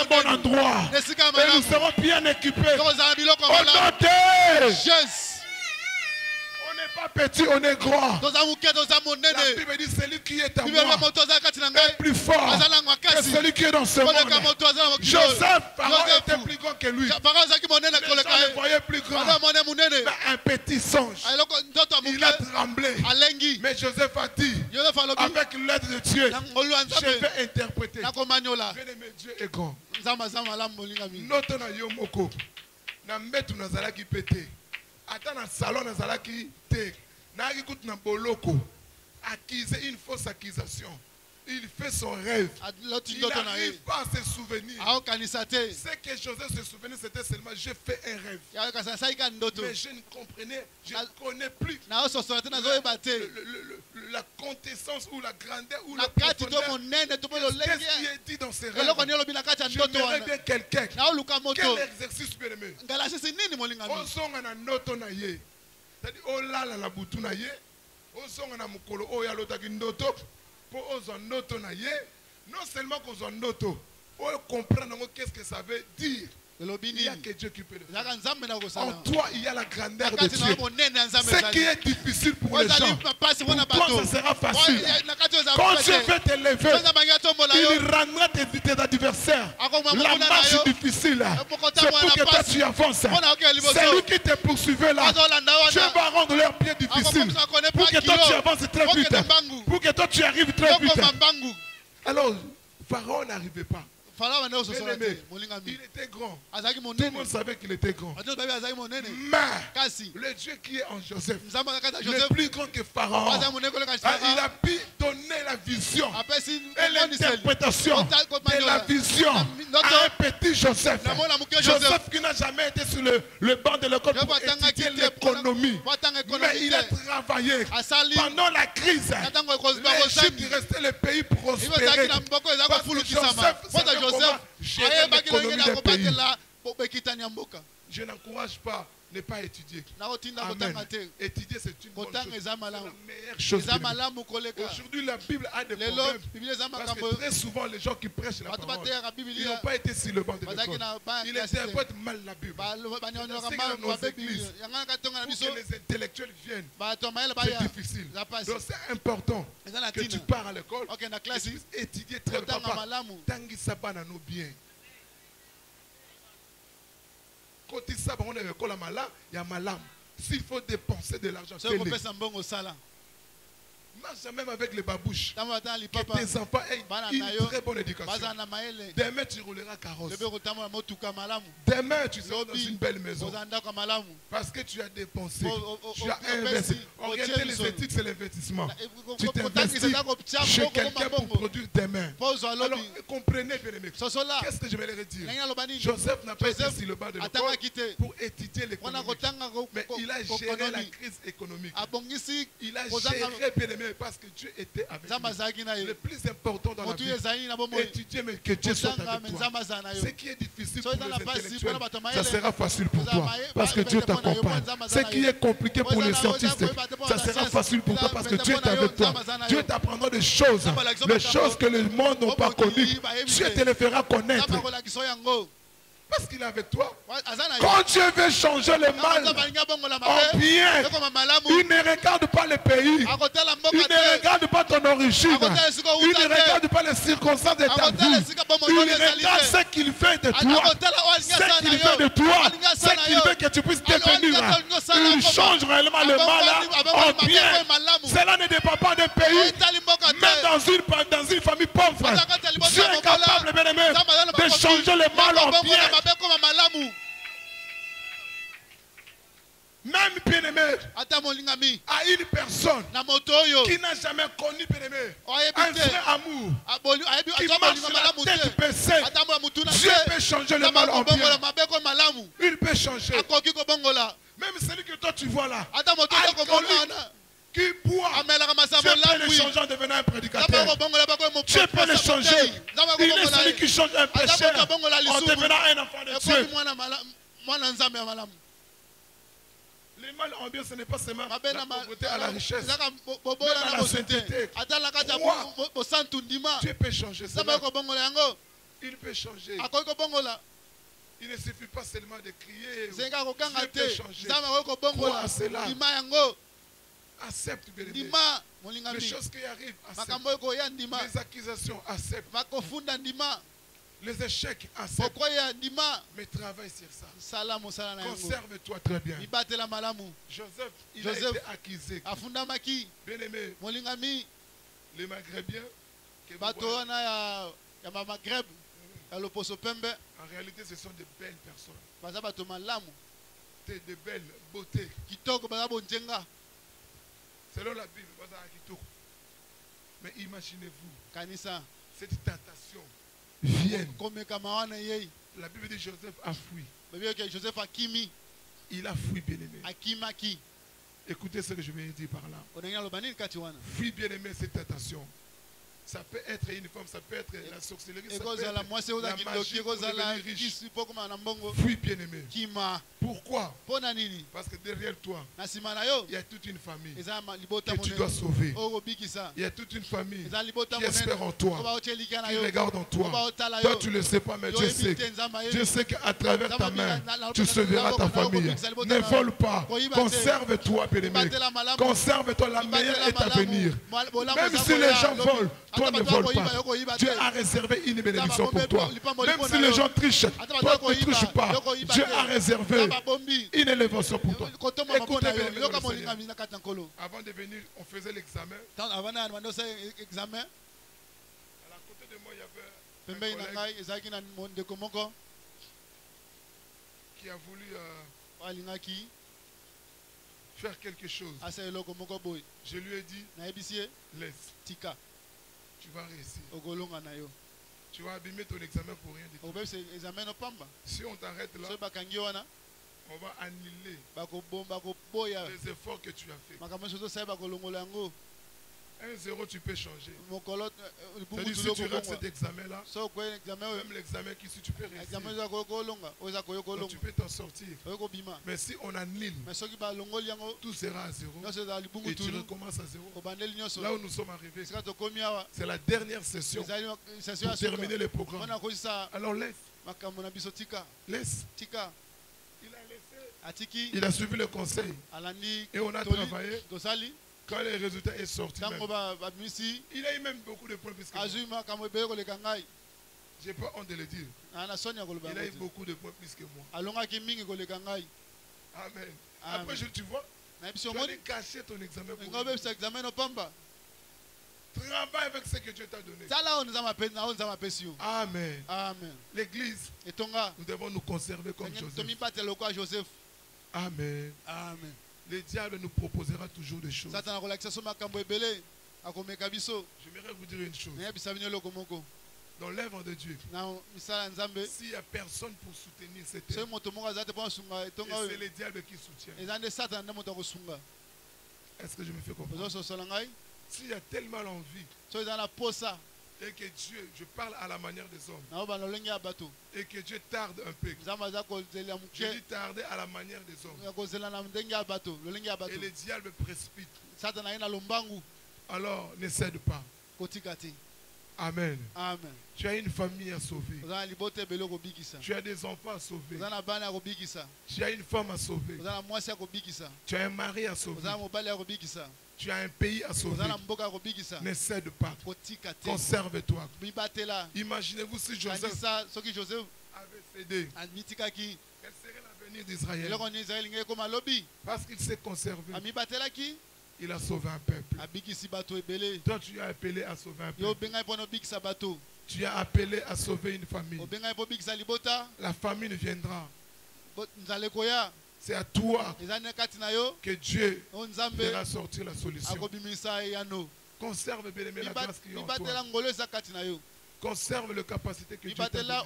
bon endroit. Et nous serons bien équipés. Au nom de Jésus. Au On n'est pas petit, on est grand. La Bible dit celui qui est à moi est plus fort que celui qui est dans ce monde. Joseph, Pharaon était plus grand que lui. Les gens le voyaient plus grand. Mais un petit songe, il a tremblé. Mais Joseph a dit, avec l'aide de Dieu, je vais interpréter. Bien-aimé, Dieu est grand. Noto na yo moko. Na mbetu nazalaki pété. Ata na salon nazalaki te. Na akikutu na boloko. Accuser une fausse accusation. Il fait son rêve. Il n'arrive pas à se souvenir. Ce que Joseph se souvenait, c'était seulement j'ai fait un rêve. Mais je ne comprenais, je ne connais plus la contestance ou la grandeur ou la profondeur. Qu'est-ce qui est dit dans ces rêves? J'aimerais bien quelqu'un. Quel exercice bien aimé? On songa na noto na ye. C'est-à-dire, on lala la butu na ye. On songa na mukolo oya lotaki ndoto. Non seulement qu'on a noto, on comprend qu'est-ce que ça veut dire. Il n'y a que Dieu qui peut le faire. En toi, il y a la grandeur de Dieu. Ce qui est difficile pour les gens, pour toi, ça sera facile. Quand Dieu veut t'élever, il rendra tes adversaires la marche difficile. C'est pour que toi tu avances. Celui qui te poursuivait là, Dieu va rendre leurs pieds difficiles. Pour que toi tu avances très vite. Pour que toi tu arrives très vite. Alors, Pharaon n'arrivait pas. Il était grand. Tout le monde savait qu'il était grand. Mais le Dieu qui est en Joseph, le plus grand que Pharaon, il a pu donner la vision et l'interprétation de la vision à un petit Joseph. Joseph qui n'a jamais été sur le banc de l'école pour étudier l'économie. Mais il a travaillé pendant la crise. L'Égypte restait le pays prospéré. Parce que Joseph Joseph, je n'encourage pas ne pas étudier. Amen. Étudier, c'est une bonne chose. C'est la meilleure chose. Aujourd'hui, la Bible a des problèmes. Parce que très souvent, les gens qui prêchent la parole, ils n'ont pas été sur le banc de l'école. Ils interprètent mal la Bible. Dans nos églises, pour que les intellectuels viennent, c'est difficile. Donc c'est important que tu pars à l'école et que tu puisses étudier très bien. Tangi sabana nous bien. S'il faut dépenser de l'argent, marche même avec les babouches. Que tes enfants aient une très bonne éducation. Demain, tu rouleras carrosse. Demain, tu seras dans une belle maison. Parce que tu as dépensé. Tu as investi. Orienter les études, c'est l'investissement. Tu t'investis chez quelqu'un pour produire demain. Alors, comprenez, bien aimé. Qu'est-ce que je vais leur dire? Joseph n'a pas été sur le bas de l'école pour étudier l'économie. Mais il a géré la crise économique. Il a géré, bien aimé, parce que Dieu était avec lui. Le plus important dans la vie, étudier, mais que Dieu soit avec toi. Ce qui est difficile pour les intellectuels, ça sera facile pour toi, parce que Dieu t'accompagne. Ce qui est compliqué pour les scientifiques, ça sera facile pour toi, parce que Dieu est avec toi. Dieu t'apprendra des choses, les choses que le monde n'a pas connues. Dieu te les fera connaître. Parce qu'il est avec toi. Quand Dieu veut changer le mal en bien, il ne regarde pas le pays, il ne regarde pas ton origine, il ne regarde pas les circonstances de ta vie, il regarde ce qu'il fait de toi, ce qu'il fait de toi, ce qu'il veut que tu puisses devenir. Il change réellement le mal en bien. Cela ne dépend pas d'un pays, même dans une famille pauvre. Dieu est capable, bien aimé, de changer le mal en bien. Même bien-aimé à une personne qui n'a jamais connu bien-aimé un vrai amour, qui marche la tête baissée, Dieu peut changer le mal en bien. Il peut changer. Même celui que toi tu vois là, alcoolique, qui boit, Dieu peut le changer en devenant un prédicateur. Dieu peut le changer. Il est celui qui change un pécheur en devenant un enfant de Dieu. Le mal en bien, ce n'est pas seulement la pauvreté à la richesse, même à la sainteté. Dieu peut changer cela. Il peut changer. Il ne suffit pas seulement de crier. Dieu peut changer. Crois à cela. accepte, bien-aimé. Ndima, molingami. Les choses qui arrivent, accepte. Makambo ekoya ndima. Les accusations, accepte. Makofunda ndima. Les échecs, accepte. Pokoya ndima. Mais travaille sur ça. Sala mosala na yango. Conserve-toi très bien. Mibatela malamu. Joseph, il a été accusé. Afunda maki. Bien-aimé, Molingami. les Maghrébiens, que vous Bato voyez, wana ya Maghreb. Ya loposo pembe. en réalité, ce sont de belles personnes. Baza bato malamu. De belles beautés. Kitoko baza bonjenga. Selon la Bible, baza kitoko. Mais imaginez-vous, Kanisa. cette tentation vient. Komeka mawana yei. La Bible dit Joseph a fui. Joseph Akimi. Il a fui, bien-aimé. Akimaki. Écoutez ce que je vais dire par là. Onanya lobani kati wana. Fui, bien-aimé, cette tentation. Ça peut être une femme, ça peut être la sorcellerie, ça peut être la la magie pour devenir riche. Fui, bien-aimé. Pourquoi? Parce que derrière toi, il y a toute une famille que tu dois sauver. Il y a toute une famille qui espère en toi, qui regarde en toi. Toi, tu ne le sais pas, mais Dieu sait. Dieu sait qu'à travers ta main, tu sauveras ta famille. Ne vole pas. Conserve-toi, bien-aimé. Conserve-toi, la meilleure est à venir. Même si les gens volent, toi ne vole pas. Dieu a réservé une bénédiction pour toi. Même si les gens trichent, toi ne triches pas. Dieu a réservé une élévation pour toi. Écoutez bien, avant de venir, on faisait l'examen. À la côté de moi, il y avait un collègue qui a voulu faire quelque chose. Je lui ai dit, laisse. Tu vas réussir. Tu vas abîmer ton examen pour rien du tout. Si on t'arrête là, on va annuler les efforts que tu as fait. 1-0, tu peux changer. C'est-à-dire, si tu rates cet examen-là, même l'examen qui, si tu peux réussir, donc tu peux t'en sortir. Mais si on annule, tout sera à 0 et tu recommences à 0. Là où nous sommes arrivés, c'est la dernière session pour terminer le programme. Alors laisse. Laisse. Il a suivi le conseil et on a travaillé. Quand les résultats sont sortis, il a eu même beaucoup de points. Je n'ai pas honte de le dire. Il a eu beaucoup de points plus que moi. Amen. Après, tu vois, tu allais cacher ton examen pour lui. Travaille avec ce que Dieu t'a donné. Amen. L'église, nous devons nous conserver comme Joseph. Amen. Le diable nous proposera toujours des choses. J'aimerais vous dire une chose. Dans l'œuvre de Dieu, s'il n'y a personne pour soutenir cette œuvre, c'est le diable qui soutient. Est-ce que je me fais comprendre? S'il y a tellement l'envie et que Dieu, je parle à la manière des hommes, et que Dieu tarde un peu, je dis tarder à la manière des hommes, et le diable précipite, alors ne cède pas. Amen. Tu as une famille à sauver. Tu as des enfants à sauver. Tu as une femme à sauver. Tu as un mari à sauver. Tu as un pays à sauver. Ne cède pas. Conserve-toi. Imaginez-vous si Joseph avait cédé. Quel serait l'avenir d'Israël? Parce qu'il s'est conservé. Il a sauvé un peuple. Toi, tu as appelé à sauver un peuple. Tu as appelé à sauver une famille. La famille viendra. C'est à toi que Dieu fera sortir la solution. Conserve, bien-aimé, la grâce qui est en toi. Conserve la capacité que Dieu t'a donnée.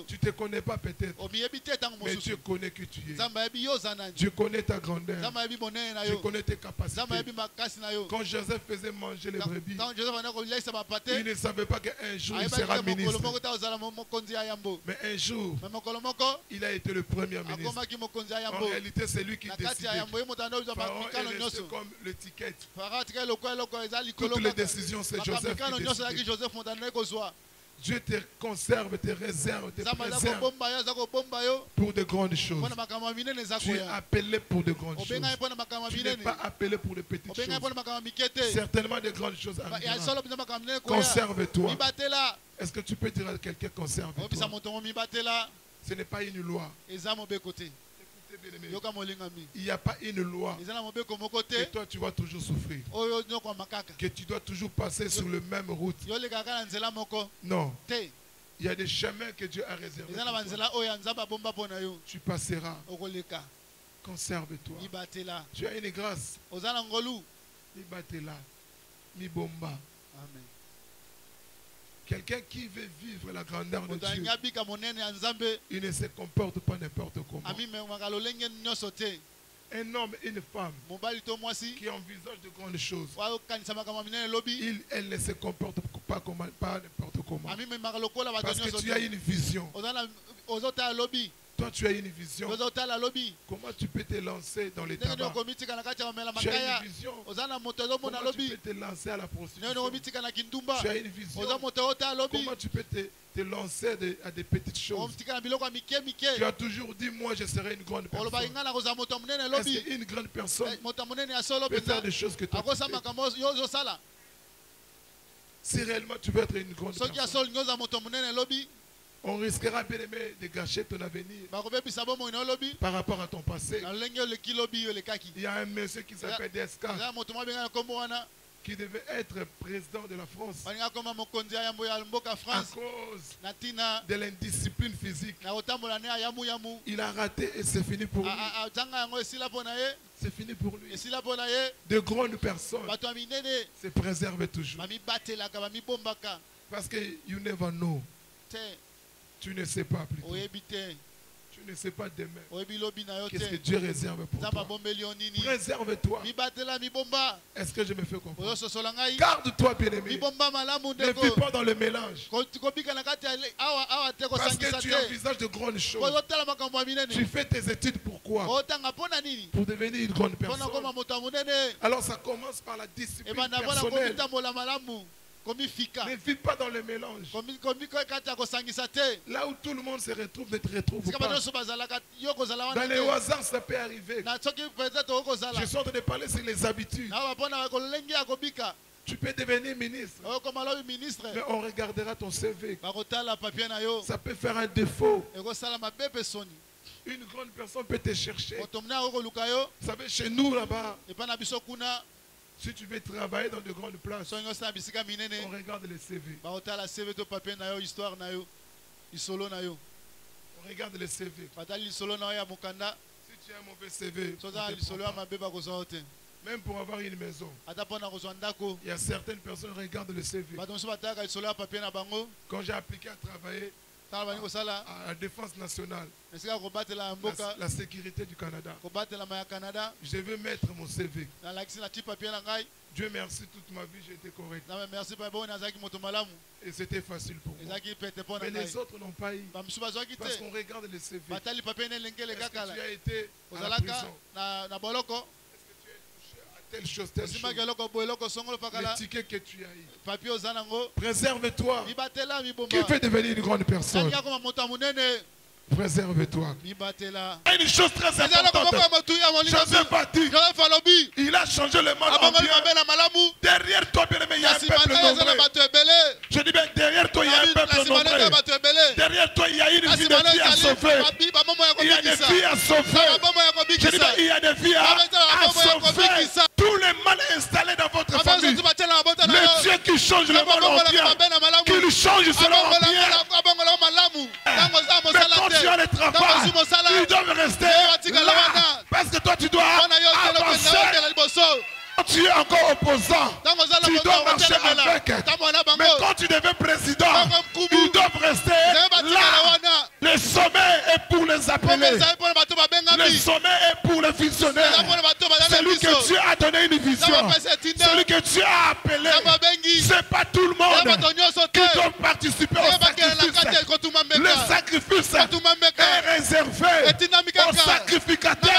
Tu ne te connais pas peut-être, mais Dieu connaît qui tu es. Dieu connaît ta grandeur. Dieu connaît tes capacités. Quand Joseph faisait manger les brebis, il ne savait pas qu'un jour il sera ministre. Mais un jour, il a été le premier ministre. En réalité, c'est lui qui décidait. Pharaon est resté comme l'étiquette. Toutes les décisions, c'est Joseph qui décide. Dieu te conserve, te réserve, te préserve pour de grandes choses. Tu es appelé pour de grandes choses. Tu n'es pas appelé pour de petites choses. Certainement de grandes choses arriveront. Conserve-toi. Est-ce que tu peux dire à quelqu'un conserve-toi? Ce n'est pas une loi. Il n'y a pas une loi que toi tu vas toujours souffrir, que tu dois toujours passer sur le même route. Non. Il y a des chemins que Dieu a réservés pour toi. Tu passeras. Conserve-toi. Tu as une grâce. Amen. Quelqu'un qui veut vivre la grandeur de Dieu, il ne se comporte pas n'importe comment. Un homme et une femme qui envisagent de grandes choses, elle ne se comporte pas n'importe comment. Parce que tu as une vision. Toi, tu as une vision. Comment tu peux te lancer dans les tabacs? Tu as une vision. Comment tu peux te lancer à la prostitution? Tu as une vision. Comment tu peux te lancer à des petites choses? Tu as toujours dit, moi je serai une grande personne. Est-ce qu'une grande personne peut faire des choses que toi tu fais? Si réellement tu veux être une grande personne, on risquera bien aimé de gâcher ton avenir par rapport à ton passé. Il y a un monsieur qui s'appelle DSK qui devait être président de la France à cause de l'indiscipline physique. Il a raté et c'est fini pour lui. C'est fini pour lui. De grandes personnes se préservent toujours. Parce que you never know. Tu ne sais pas plus tard. Tu ne sais pas demain. Qu'est-ce que Dieu réserve pour toi? Préserve-toi. Est-ce que je me fais comprendre? Garde-toi, bien-aimé. Ne vis pas dans le mélange. Parce que tu envisages de grandes choses. Tu fais tes études pourquoi? Pour devenir une grande personne. Alors ça commence par la discipline personnelle. Ne vis pas dans le mélange. Là où tout le monde se retrouve, ne te retrouve pas. Dans les hasards, ça peut arriver. Je suis en train de parler sur les habitudes. Tu peux devenir ministre. Mais on regardera ton CV. Ça peut faire un défaut. Une grande personne peut te chercher. Vous savez, chez nous là-bas, si tu veux travailler dans de grandes places, on regarde les CV. On regarde les CV. Si tu as un mauvais CV, même pour avoir une maison, il y a certaines personnes qui regardent le CV. Quand j'ai appliqué à travailler à la défense nationale, la sécurité du Canada, je veux mettre mon CV. Dieu merci, toute ma vie j'ai été correct. Et c'était facile pour moi. Mais les autres n'ont pas eu. Parce qu'on regarde les CV. Est-ce que tu as été à la prison? Telle chose, telle chose. Les tickets que tu as eu. Préserve-toi. Qui fait devenir une grande personne? Préserve-toi. Une chose très importante. Joseph a dit, il a changé le mal en bien. Derrière toi, bien aimé, il y a un peuple nombreux. Je dis bien, derrière toi, il y a un peuple nombreux. Derrière toi, il y a une vie de vie à sauver. Il y a des vies à sauver. Je dis bien, il y a des vies à sauver. Tout le mal installé dans votre famille. Le Dieu qui change le mal en bien, qu'il change cela en bien. Mais quand tu as le travail, ils doivent rester là. Parce que toi, tu dois avancer. Quand tu es encore opposant, tu dois marcher avec. Mais quand tu deviens président, ils doivent rester là. Le sommet est pour les appeler. Le sommet est pour les visionnaires. Celui que Dieu a donné une vision. Celui que Dieu a appelé. Ce n'est pas tout le monde qui doit participer au sacrifice. Le sacrifice est réservé aux sacrificateurs